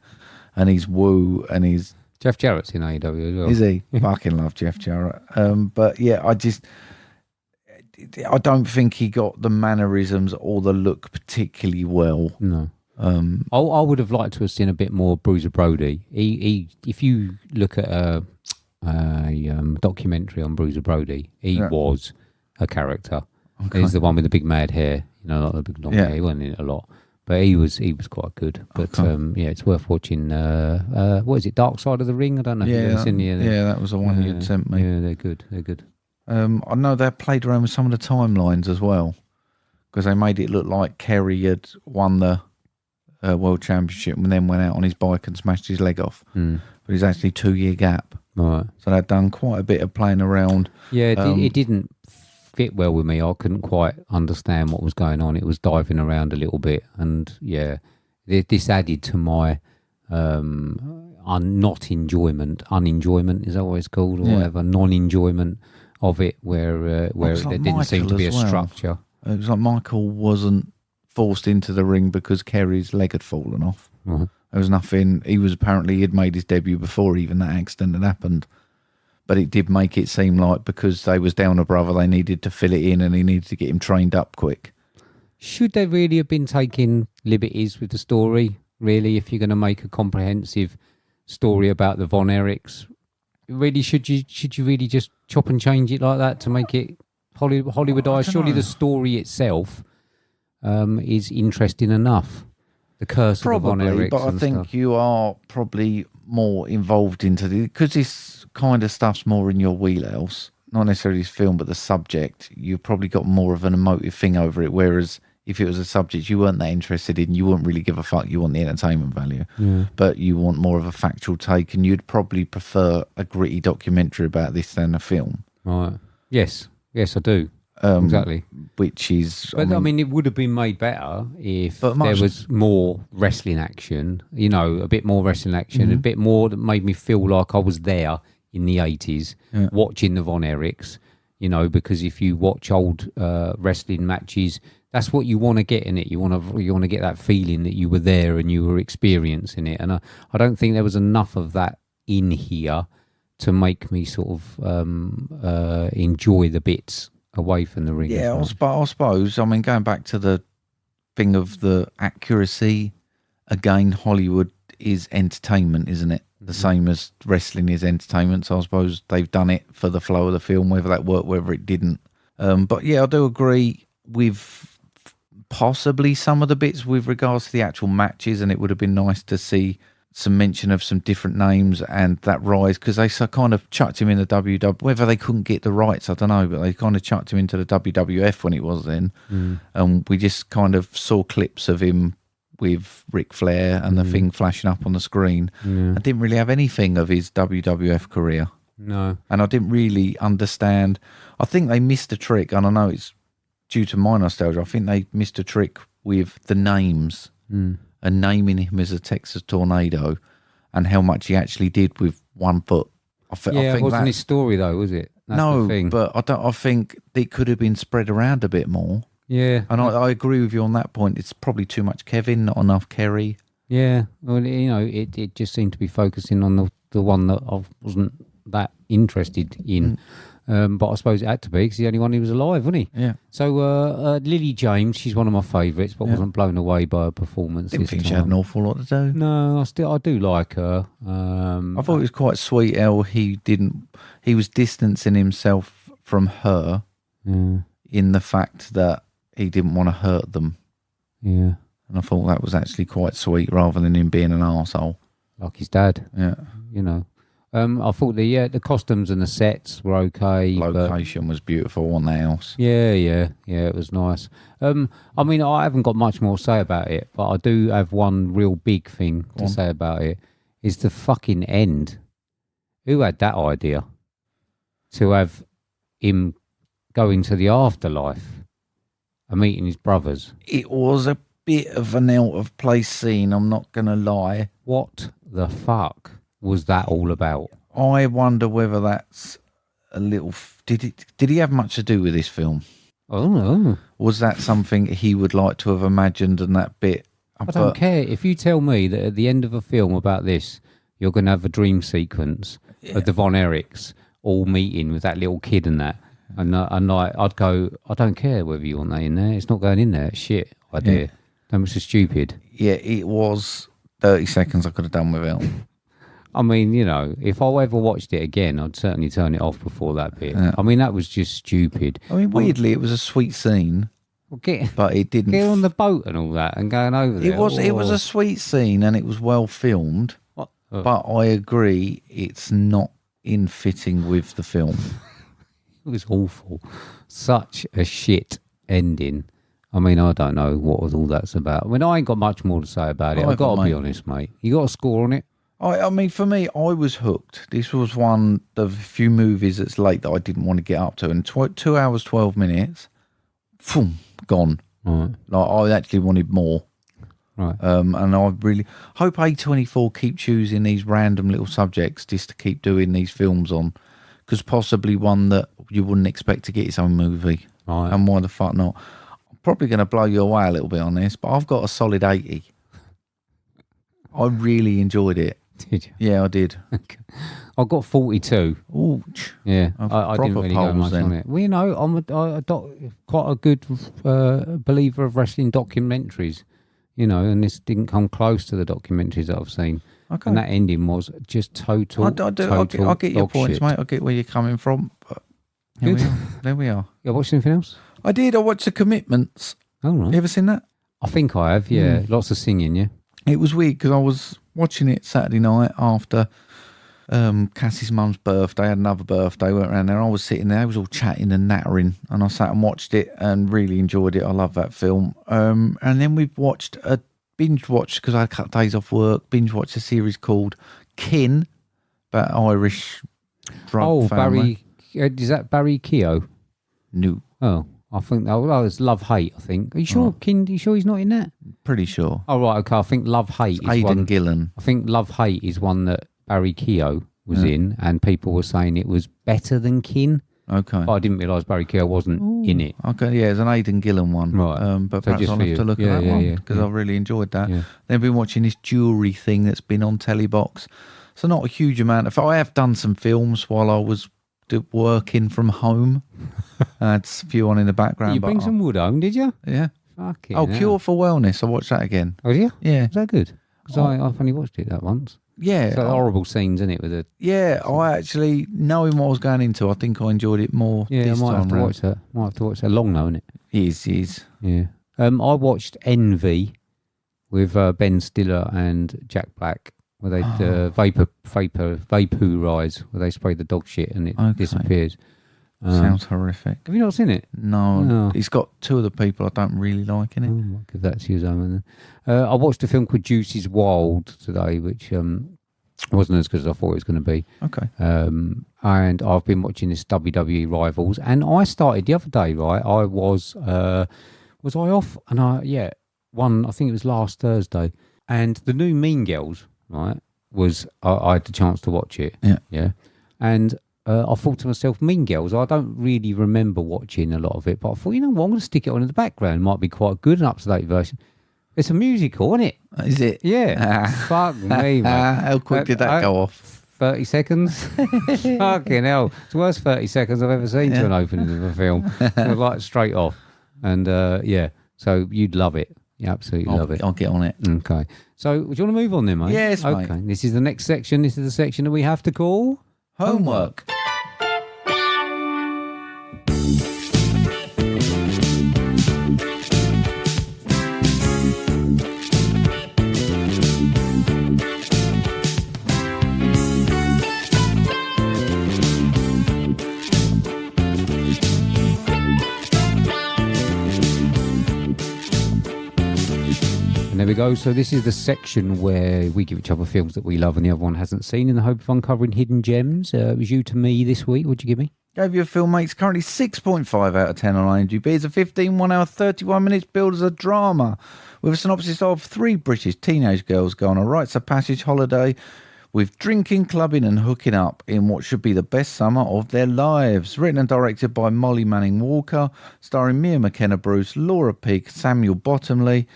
And he's woo, and he's... Jeff Jarrett's in AEW as well. Is he? Fucking love Jeff Jarrett. But yeah, I don't think he got the mannerisms or the look particularly well. No. I would have liked to have seen a bit more Bruiser Brody. He if you look at a documentary on Bruiser Brody, he was a character. Okay. He's the one with the big mad hair, like the big long hair. He wasn't in it a lot, but he was quite good. But it's worth watching. What is it? Dark Side of the Ring? I don't know. Yeah, that was the one you'd sent me. Yeah, they're good. They're good. I know they played around with some of the timelines as well, because they made it look like Kerry had won the World Championship and then went out on his bike and smashed his leg off. But it's actually 2-year gap. Right. So they'd done quite a bit of playing around. Yeah, it didn't fit well with me. I couldn't quite understand what was going on. It was diving around a little bit, and this added to my unenjoyment is that what it's called, or whatever, non-enjoyment of it, where there didn't seem to be a structure. It was like Michael wasn't forced into the ring because Kerry's leg had fallen off. Uh-huh. There was nothing. He had made his debut before even that accident had happened. But it did make it seem like because they was down a brother, they needed to fill it in and he needed to get him trained up quick. Should they really have been taking liberties with the story, really, if you're going to make a comprehensive story about the Von Erichs? Really, should you really just chop and change it like that to make it Hollywoodized? Surely the story itself is interesting enough. The curse probably, of the Von Erichs. But I think you are probably more involved into the because this kind of stuff's more in your wheelhouse. Not necessarily this film, but the subject. You've probably got more of an emotive thing over it. Whereas if it was a subject you weren't that interested in, you wouldn't really give a fuck. You want the entertainment value, but you want more of a factual take, and you'd probably prefer a gritty documentary about this than a film. Right? Yes, I do. Exactly. Which is, but I mean, it would have been made better if there was more wrestling action. You know, a bit more wrestling action, a bit more that made me feel like I was there in the 80s watching the Von Erichs. You know, because if you watch old wrestling matches, that's what you want to get in it. You want to get that feeling that you were there and you were experiencing it. And I don't think there was enough of that in here to make me sort of enjoy the bits away from the ring. Yeah, I suppose. I mean, going back to the thing of the accuracy, again, Hollywood is entertainment, isn't it? The same as wrestling is entertainment. So I suppose they've done it for the flow of the film, whether that worked, whether it didn't. But yeah, I do agree with possibly some of the bits with regards to the actual matches, and it would have been nice to see some mention of some different names and that rise, because they kind of chucked him in the WW. Whether they couldn't get the rights, I don't know, but they kind of chucked him into the WWF when it was then. And we just kind of saw clips of him with Ric Flair and the thing flashing up on the screen. I didn't really have anything of his WWF career. No. And I didn't really understand. I think they missed a trick, and I know it's due to my nostalgia. I think they missed a trick with the names. And naming him as a Texas Tornado and how much he actually did with 1 foot. I think it wasn't his story though, was it? That's the thing. But I think it could have been spread around a bit more. Yeah. And I agree with you on that point. It's probably too much Kevin, not enough Kerry. Yeah. Well, you know, it just seemed to be focusing on the one that I wasn't that interested in. But I suppose it had to be because the only one who was alive, wasn't he? Yeah. So Lily James, she's one of my favourites, but wasn't blown away by her performance. Didn't think she had an awful lot to do. No, I do like her. I thought it was quite sweet how he was distancing himself from her in the fact that he didn't want to hurt them. Yeah. And I thought that was actually quite sweet rather than him being an arsehole. Like his dad. Yeah. You know. I thought the costumes and the sets were okay. Location was beautiful on the house. Yeah, it was nice. I mean, I haven't got much more to say about it, but I do have one real big thing to say about it. Is the fucking end. Who had that idea? To have him going to the afterlife and meeting his brothers. It was a bit of an out of place scene, I'm not going to lie. What the fuck was that all about? I wonder whether that's a little... Did he have much to do with this film? Oh, no. Was that something he would like to have imagined and that bit? I don't care. If you tell me that at the end of a film about this, you're going to have a dream sequence of the Von Erichs all meeting with that little kid and that, and I'd go, I don't care whether you want that in there. It's not going in there. Shit, idea. That was just stupid. Yeah, it was 30 seconds I could have done without. I mean, you know, if I ever watched it again, I'd certainly turn it off before that bit. Yeah. I mean, that was just stupid. I mean, weirdly, it was a sweet scene, but it didn't... Get on the boat and all that and going over there. It was a sweet scene and it was well filmed, but I agree, it's not in fitting with the film. It was awful. Such a shit ending. I mean, I don't know what all that's about. I mean, I ain't got much more to say about it. I've got to be honest, mate. You got a score on it? I mean, for me, I was hooked. This was one of a few movies that's late that I didn't want to get up to. And 2 hours, 12 minutes, boom, gone. Right. Like, I actually wanted more. Right. And I really hope A24 keep choosing these random little subjects just to keep doing these films on. Because possibly one that you wouldn't expect to get its own movie. Right. And why the fuck not? probably going to blow you away a little bit on this, but I've got a solid 80. I really enjoyed it. Did you? Yeah, I did. I got 42. Ouch. Yeah, I didn't really go much on it. Well, you know, I'm quite a good believer of wrestling documentaries, you know, and this didn't come close to the documentaries that I've seen. Okay. And that ending was just total. I get your points, mate. I get where you're coming from. But there we are. You watched anything else? I did. I watched The Commitments. Oh, right. You ever seen that? I think I have, yeah. Lots of singing, yeah. It was weird because I was watching it Saturday night after Cassie's mum's birthday. Had another birthday, went around there. I was sitting there, I was all chatting and nattering, and I sat and watched it and really enjoyed it. I love that film. And then we watched binge watched, because I had a couple of days off work, binge watched a series called Kin, about Irish drug family. Barry, is that Barry Keogh? No. Oh, I think, it's Love Hate, I think. Are you sure, Kin, are you sure he's not in that? Pretty sure. Oh, right, okay, I think Love Hate is Aidan Gillen. I think Love Hate is one that Barry Keogh was in, and people were saying it was better than Kin. Okay. But I didn't realise Barry Keogh wasn't in it. Okay, yeah, it's an Aidan Gillen one. Right. But so perhaps I'll have to look at that one, because I really enjoyed that. Yeah. Then I've been watching this jewellery thing that's been on Telebox. So not a huge amount of... I have done some films while I was working from home. I had a few on in the background. You bring some wood home, did you? Yeah. Fucking Cure for Wellness. I watched that again. Oh, yeah? Yeah. Is that good? Because I've only watched it that once. Yeah. It's like horrible scenes, isn't it? With the... Yeah, I actually, knowing what I was going into, I think I enjoyed it more this time. Yeah, I might have to watch that. Might have to watch that. Long though, isn't it? It is. Yeah. I watched Envy with Ben Stiller and Jack Black, where they vaporize, where they spray the dog shit and it disappears. Sounds horrific. Have you not seen it? No. It's got two of the people I don't really like in it. I'll give that to you, Zaman. I watched a film called Juicy's Wild today, which wasn't as good as I thought it was going to be. Okay. And I've been watching this WWE Rivals, and I started the other day, right? I was I off? And I think it was last Thursday, and the new Mean Girls, right, was I had the chance to watch it. Yeah. And I thought to myself, Mean Girls, I don't really remember watching a lot of it, but I thought, you know what, I'm going to stick it on in the background. It might be quite good, an up-to-date version. It's a musical, isn't it? Is it? Yeah. Fuck me, man. How quick did that go off? 30 seconds. Fucking hell. It's the worst 30 seconds I've ever seen to an opening of a film. It was like straight off. And so you'd love it. You absolutely love it. I'll get on it. Okay. So do you want to move on then, mate? Yes, mate. Okay. This is the next section. This is the section that we have to call... Homework. And there we go. So this is the section where we give each other films that we love and the other one hasn't seen, in the hope of uncovering hidden gems. It was you to me this week. What'd you give me? Gave you a film, mate. It's currently 6.5 out of 10 on IMDb. It's a 15, 1 hour, 31 minutes billed as a drama with a synopsis of 3 British teenage girls go on a rites of passage holiday with drinking, clubbing and hooking up in what should be the best summer of their lives. Written and directed by Molly Manning Walker, starring Mia McKenna Bruce, Laura Peake, Samuel Bottomley.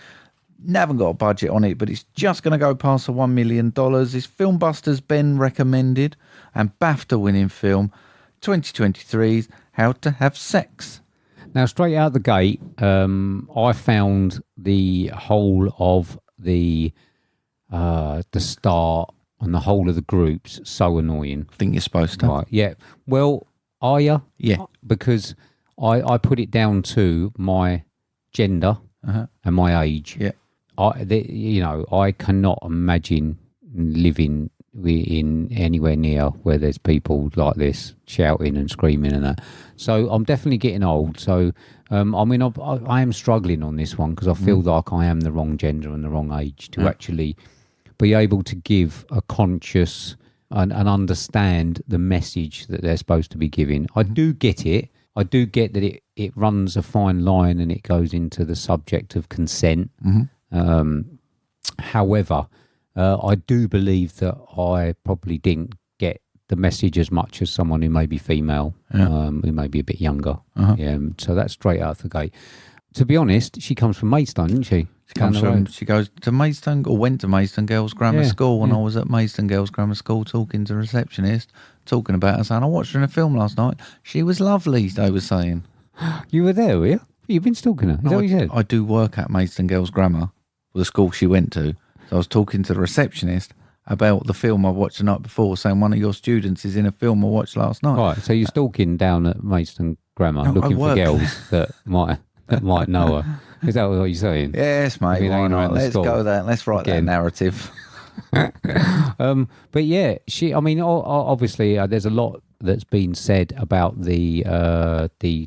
Haven't got a budget on it, but it's just going to go past the $1 million. It's Filmbusters Ben recommended and BAFTA winning film 2023's How to Have Sex. Now, straight out the gate, I found the whole of the start and the whole of the groups so annoying. I think you're supposed to. Right, yeah. Well, are you? Yeah. Because I put it down to my gender and my age. Yeah. I cannot imagine living in anywhere near where there's people like this shouting and screaming and that. So I'm definitely getting old. So I am struggling on this one because I feel like I am the wrong gender and the wrong age to actually be able to give a conscious and understand the message that they're supposed to be giving. I do get it. I do get that it runs a fine line and it goes into the subject of consent. However, I do believe that I probably didn't get the message as much as someone who may be female, who may be a bit younger. So that's straight out the gate. to be honest, she comes from Maidstone, doesn't she? She goes to Maidstone, or went to Maidstone Girls Grammar School when I was at Maidstone Girls Grammar School talking to the receptionist, talking about her, saying, I watched her in a film last night. She was lovely, they were saying. You were there, were you? You've been stalking her. Is that what you said? I do work at Maidstone Girls Grammar, the school she went to. So I was talking to the receptionist about the film I watched the night before, saying one of your students is in a film I watched last night. Right, so you're stalking down at Maidstone Grammar, looking for girls that might know her. Is that what you're saying? Yes, mate. Why not? Let's go there. Let's write that narrative. But yeah, obviously, there's a lot that's been said about the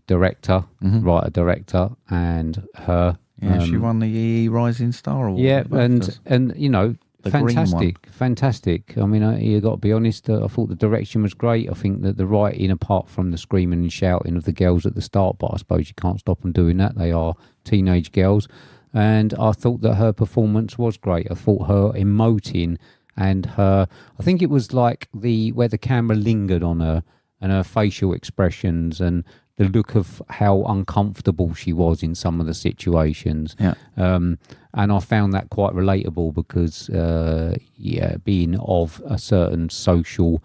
director, writer-director, and her. Yeah, she won the EE Rising Star Award. Yeah, and you know, fantastic. I mean, you got to be honest. I thought the direction was great. I think that the writing, apart from the screaming and shouting of the girls at the start, but I suppose you can't stop them doing that. They are teenage girls, and I thought that her performance was great. I thought her emoting and I think it was like where the camera lingered on her and her facial expressions and the look of how uncomfortable she was in some of the situations. Yeah. And I found that quite relatable because, being of a certain social,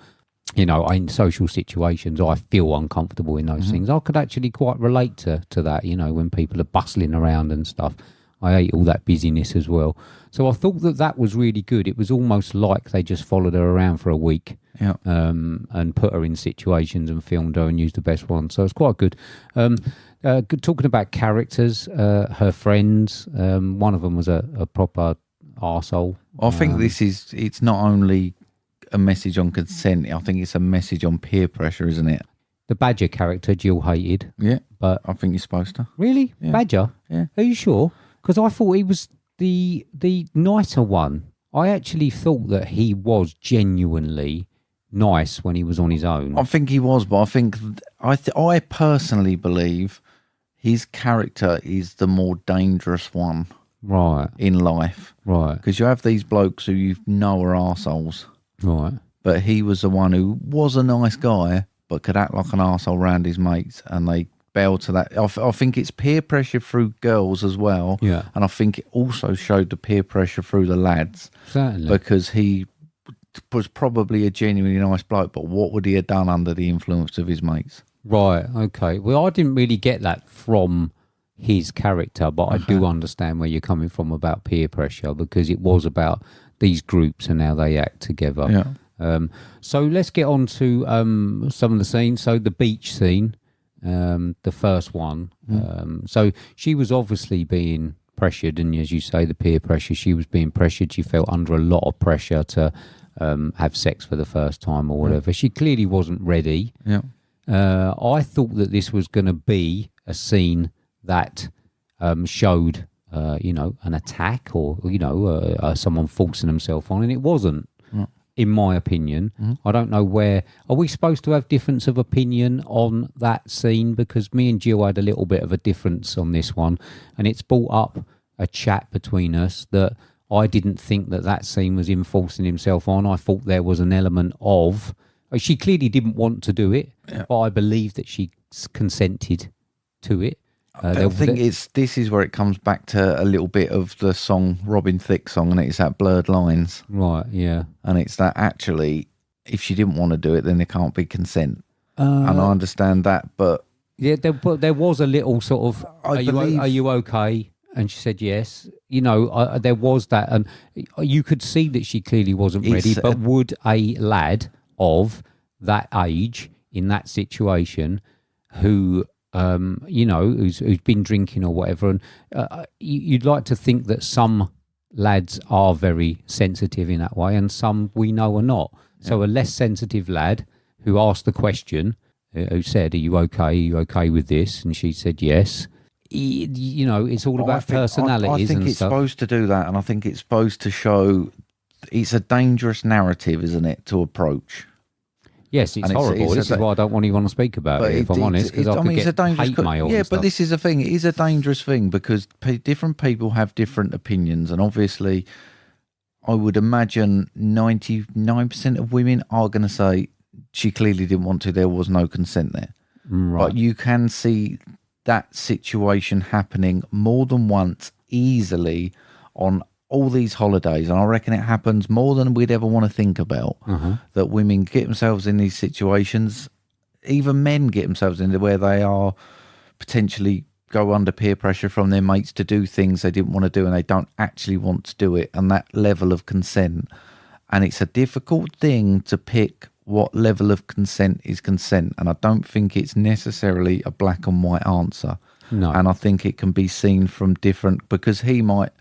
in social situations, I feel uncomfortable in those things. I could actually quite relate to that, when people are bustling around and stuff. I hate all that busyness as well. So I thought that was really good. It was almost like they just followed her around for a week and put her in situations and filmed her and used the best one. So it's quite good. Good talking about characters, her friends. One of them was a proper arsehole. I think it's not only a message on consent. I think it's a message on peer pressure, isn't it? The Badger character, Gill hated. Yeah, but I think you're supposed to. Really? Yeah. Badger? Yeah. Are you sure? Because I thought he was the nicer one. I actually thought that he was genuinely nice when he was on his own. I think he was, but I think I personally believe his character is the more dangerous one, right, in life, right? Because you have these blokes who you know are arseholes, right? But he was the one who was a nice guy, but could act like an arsehole around his mates, and they bailed to that. I think it's peer pressure through girls as well, yeah. And I think it also showed the peer pressure through the lads, certainly, because he was probably a genuinely nice bloke, but what would he have done under the influence of his mates? Right, okay. Well, I didn't really get that from his character, but I do understand where you're coming from about peer pressure, because it was about these groups and how they act together. Yeah. So let's get on to some of the scenes. So the beach scene, the first one. So she was obviously being pressured, and as you say, the peer pressure, she was being pressured. She felt under a lot of pressure to have sex for the first time or whatever. She clearly wasn't ready. Yeah. I thought that this was going to be a scene that showed, an attack or, someone forcing himself on, and it wasn't, in my opinion. I don't know where... Are we supposed to have difference of opinion on that scene? Because me and Gill had a little bit of a difference on this one, and it's brought up a chat between us that I didn't think that scene was him forcing himself on. I thought there was an element of... She clearly didn't want to do it, but I believe that she consented to it. I think this is where it comes back to a little bit of the song, Robin Thicke song, and it's that blurred lines. Right, yeah. And it's that actually, if she didn't want to do it, then there can't be consent. And I understand that, but... Yeah, there was a little sort of, are you okay? And she said yes. There was that, and you could see that she clearly wasn't ready, but would a lad of that age in that situation who... who's been drinking or whatever, and you'd like to think that some lads are very sensitive in that way, and some we know are not. Yeah. So a less sensitive lad who asked the question, who said, "Are you okay? Are you okay with this?" And she said yes. It's all about personalities. I think it's supposed to do that, and I think it's supposed to show. It's a dangerous narrative, isn't it, to approach? Yes, it's horrible. This is why I don't want anyone to speak about it, if I'm honest, because I could get hate mail. Yeah, but this is the thing. It is a dangerous thing because different people have different opinions. And obviously, I would imagine 99% of women are going to say she clearly didn't want to. There was no consent there. Right. But you can see that situation happening more than once easily on all these holidays, and I reckon it happens more than we'd ever want to think about, that women get themselves in these situations, even men get themselves into where they are potentially go under peer pressure from their mates to do things they didn't want to do and they don't actually want to do it, and that level of consent. And it's a difficult thing to pick what level of consent is consent, and I don't think it's necessarily a black and white answer. No. And I think it can be seen from different, because he might,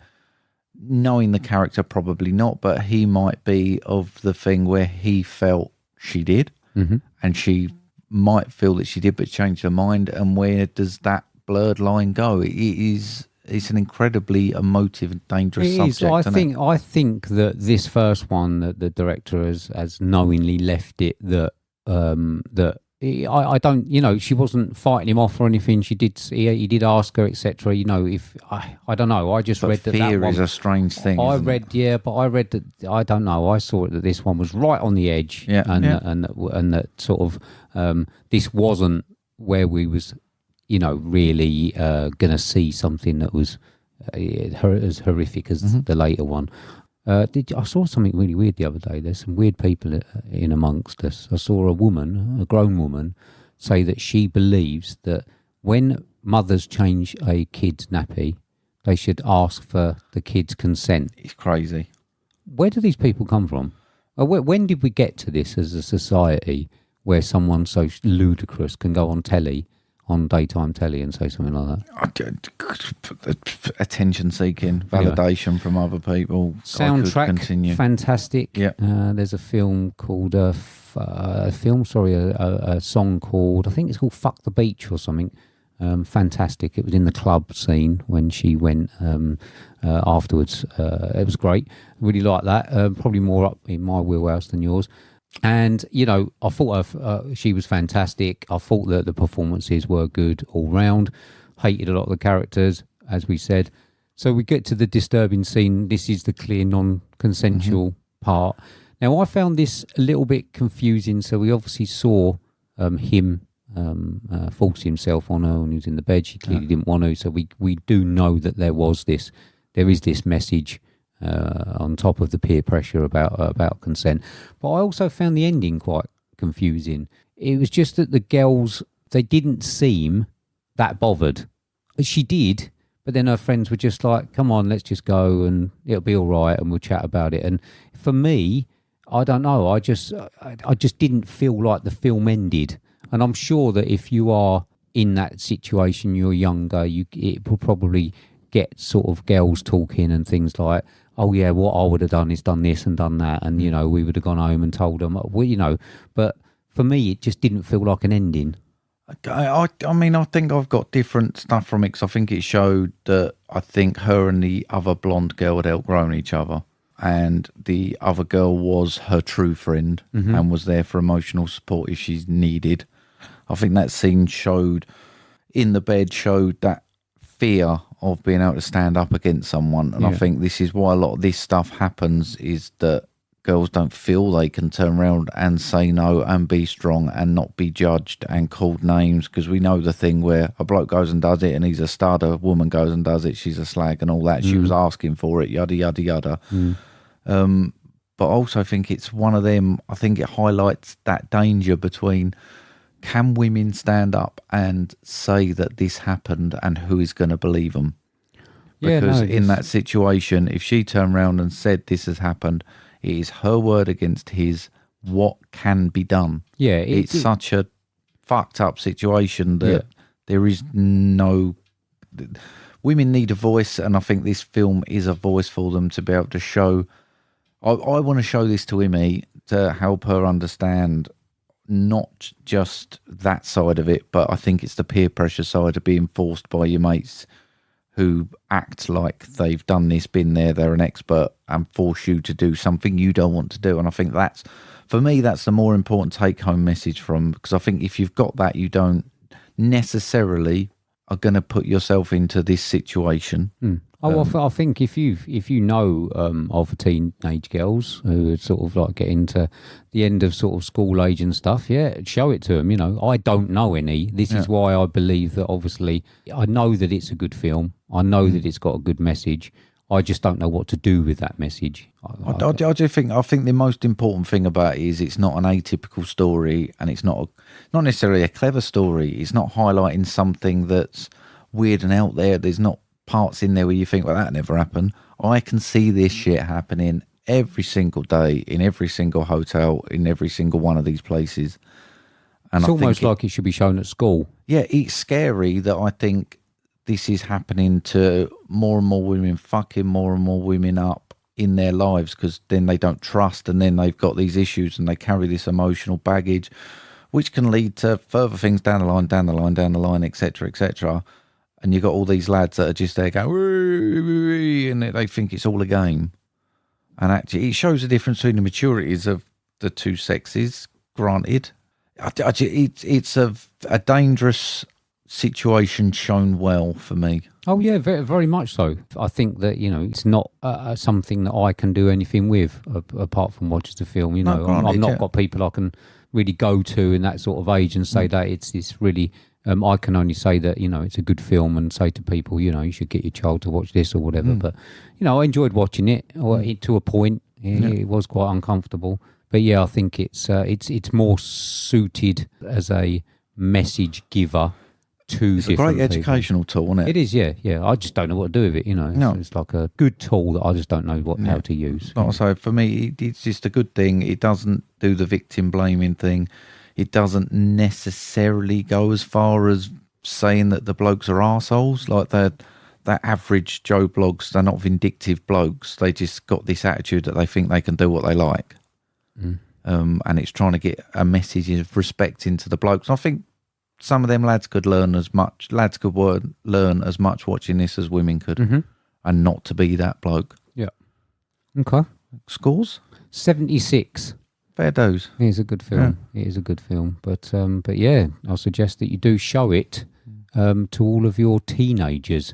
knowing the character, probably not, but he might be of the thing where he felt she did, and she might feel that she did but changed her mind. And where does that blurred line go? It's an incredibly emotive and dangerous subject. I think that this first one, that the director has knowingly left it that I don't, she wasn't fighting him off or anything. He did ask her, etc. If I don't know. I just read that fear that is a strange thing. I read that. I don't know. I saw it that this one was right on the edge, and that sort of this wasn't where we was, really going to see something that was as horrific as the later one. I saw something really weird the other day. There's some weird people in amongst us. I saw a grown woman, say that she believes that when mothers change a kid's nappy, they should ask for the kid's consent. It's crazy. Where do these people come from? When did we get to this as a society where someone so ludicrous can go on telly, on daytime telly, and say something like that? Attention seeking, validation from other people. Soundtrack, fantastic. Yeah. There's a film called a song called, I think it's called "Fuck the Beach" or something. Fantastic. It was in the club scene when she went afterwards. It was great. Really like that. Probably more up in my wheelhouse than yours. And, I thought she was fantastic. I thought that the performances were good all round. Hated a lot of the characters, as we said. So we get to the disturbing scene. This is the clear non-consensual part. Now, I found this a little bit confusing. So we obviously saw him force himself on her when he was in the bed. She clearly didn't want to. So we do know that there is this message on top of the peer pressure about consent. But I also found the ending quite confusing. It was just that the girls, they didn't seem that bothered. She did, but then her friends were just like, come on, let's just go and it'll be all right and we'll chat about it. And for me, I don't know, I just didn't feel like the film ended. And I'm sure that if you are in that situation, you're younger, it will probably get sort of girls talking and things like, oh yeah, what I would have done is done this and done that, and we would have gone home and told them, but for me it just didn't feel like an ending. I mean, I think I've got different stuff from it, because I think it showed that I think her and the other blonde girl had outgrown each other, and the other girl was her true friend and was there for emotional support if she's needed. I think that scene in the bed showed that fear of being able to stand up against someone. And I think this is why a lot of this stuff happens, is that girls don't feel they can turn around and say no and be strong and not be judged and called names, because we know the thing where a bloke goes and does it and he's a stud, a woman goes and does it, she's a slag and all that. She was asking for it, yada, yada, yada. But I also think it's one of them, I think it highlights that danger between, can women stand up and say that this happened, and who is going to believe them? Because in that situation, if she turned around and said this has happened, it is her word against his. What can be done? Yeah, it's such a fucked up situation that there is no... Women need a voice, and I think this film is a voice for them to be able to show... I want to show this to Imi to help her understand not just that side of it, but I think it's the peer pressure side of being forced by your mates who act like they've done this, been there, they're an expert, and force you to do something you don't want to do. And I think that's, for me, that's the more important take-home message from, because I think if you've got that, you don't necessarily are going to put yourself into this situation. I think if you know of teenage girls who are sort of like getting to the end of sort of school age and stuff, show it to them. You know, I don't know any. This is why I believe that. Obviously, I know that it's a good film. I know that it's got a good message. I just don't know what to do with that message. I think the most important thing about it is it's not an atypical story, and it's not necessarily a clever story. It's not highlighting something that's weird and out there. There's not parts in there where you think, well, that never happened. I can see this shit happening every single day in every single hotel in every single one of these places. And it's almost like it should be shown at school. Yeah, it's scary that I think this is happening to more and more women, fucking more and more women up in their lives, because then they don't trust, and then they've got these issues and they carry this emotional baggage, which can lead to further things down the line, etc., etc. And you've got all these lads that are just there going, and they think it's all a game. And actually, it shows the difference between the maturities of the two sexes, granted. It's a dangerous situation shown well for me. Oh yeah, very, very much so. I think that, you know, it's not something that I can do anything with apart from watch the film. You know, I've not got people I can really go to in that sort of age and say that it's really. I can only say that, you know, it's a good film and say to people, you know, you should get your child to watch this or whatever. But, you know, I enjoyed watching it to a point. It was quite uncomfortable. But yeah, I think it's more suited as a message giver to it's a great educational tool, isn't it? It is, yeah. I just don't know what to do with it, you know. It's like a good tool that I just don't know how to use. Like I say, for me, it's just a good thing. It doesn't do the victim blaming thing. It doesn't necessarily go as far as saying that the blokes are arseholes. Like they're average Joe blogs. They're not vindictive blokes. They just got this attitude that they think they can do what they like. And it's trying to get a message of respect into the blokes. And I think some of them lads could learn as much. Lads could learn as much watching this as women could, and not to be that bloke. Yeah. Okay. Scores? 76. Fair dose. It is a good film. Yeah. It is a good film. But yeah, I'll suggest that you do show it to all of your teenagers,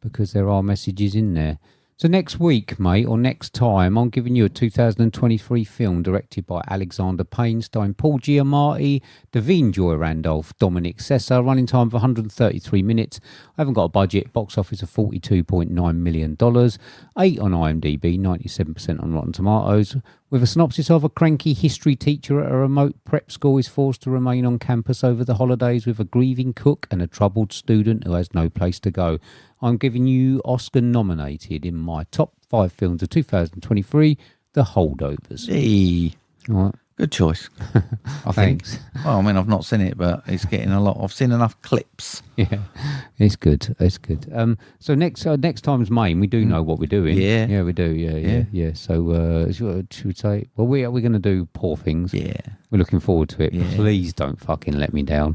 because there are messages in there. So next week, mate, or next time, I'm giving you a 2023 film directed by Alexander Payne, starring Paul Giamatti, Davine Joy Randolph, Dominic Sessa, running time of 133 minutes. I haven't got a budget, box office of $42.9 million, 8 on IMDb, 97% on Rotten Tomatoes, with a synopsis of a cranky history teacher at a remote prep school is forced to remain on campus over the holidays with a grieving cook and a troubled student who has no place to go. I'm giving you Oscar nominated in my top 5 films of 2023, The Holdovers. Hey. All right. Good choice. I think. Well, I mean, I've not seen it, but it's getting a lot. I've seen enough clips. Yeah, it's good. It's good. So next time's Maine. We do know what we're doing. Yeah, we do. Yeah. So should we say? Well, we're going to do Poor Things. Yeah, we're looking forward to it. Yeah. Please don't fucking let me down.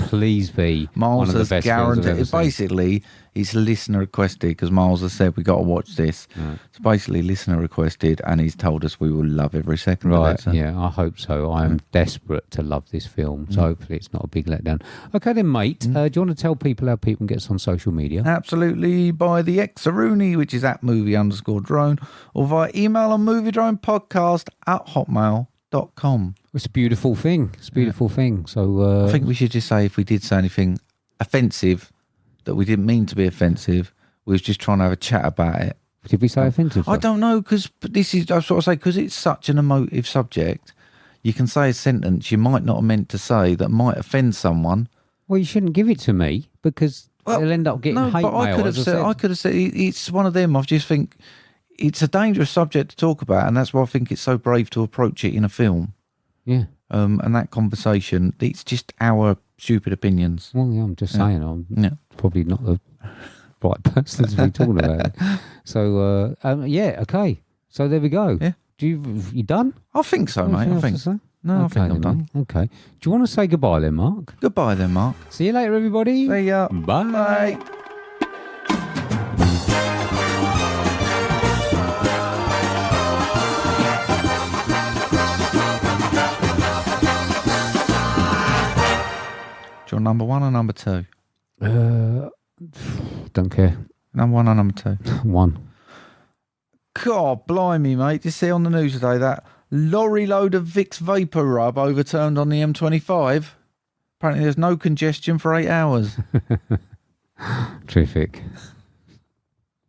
Please be Miles one of the best films I've ever seen. Basically, it's listener requested, because Miles has said we got to watch this. Right. It's basically listener requested, and he's told us we will love every second of it. So. Yeah, I hope so. I am desperate to love this film, so hopefully it's not a big letdown. Okay then, mate, do you want to tell people how people can get us on social media? Absolutely, by the Xaruni, which is at movie_drone, or via email on moviedronepodcast@hotmail.com. It's a beautiful thing. It's a beautiful thing. So I think we should just say, if we did say anything offensive that we didn't mean to be offensive, we was just trying to have a chat about it. Did we say offensive? I don't know, because this is, I sort of say, because it's such an emotive subject, you can say a sentence you might not have meant to say that might offend someone. Well, you shouldn't give it to me, because they'll end up getting hate mail. I could have said it's one of them. I just think it's a dangerous subject to talk about, and that's why I think it's so brave to approach it in a film. Yeah. And that conversation, it's just our stupid opinions. Well, yeah, I'm just saying, I'm probably not the right person to be talking about it. So, okay. So there we go. Yeah. You done? I think so, mate. I think so. No, I think I'm done. Okay. Do you want to say goodbye then, Mark? Goodbye then, Mark. See you later, everybody. See ya. Bye. Bye. Do you want number 1 or number 2? Don't care. Number 1 or number 2? 1. God, blimey, mate. You see on the news today that lorry load of Vicks Vapor Rub overturned on the M25. Apparently there's no congestion for 8 hours. Terrific.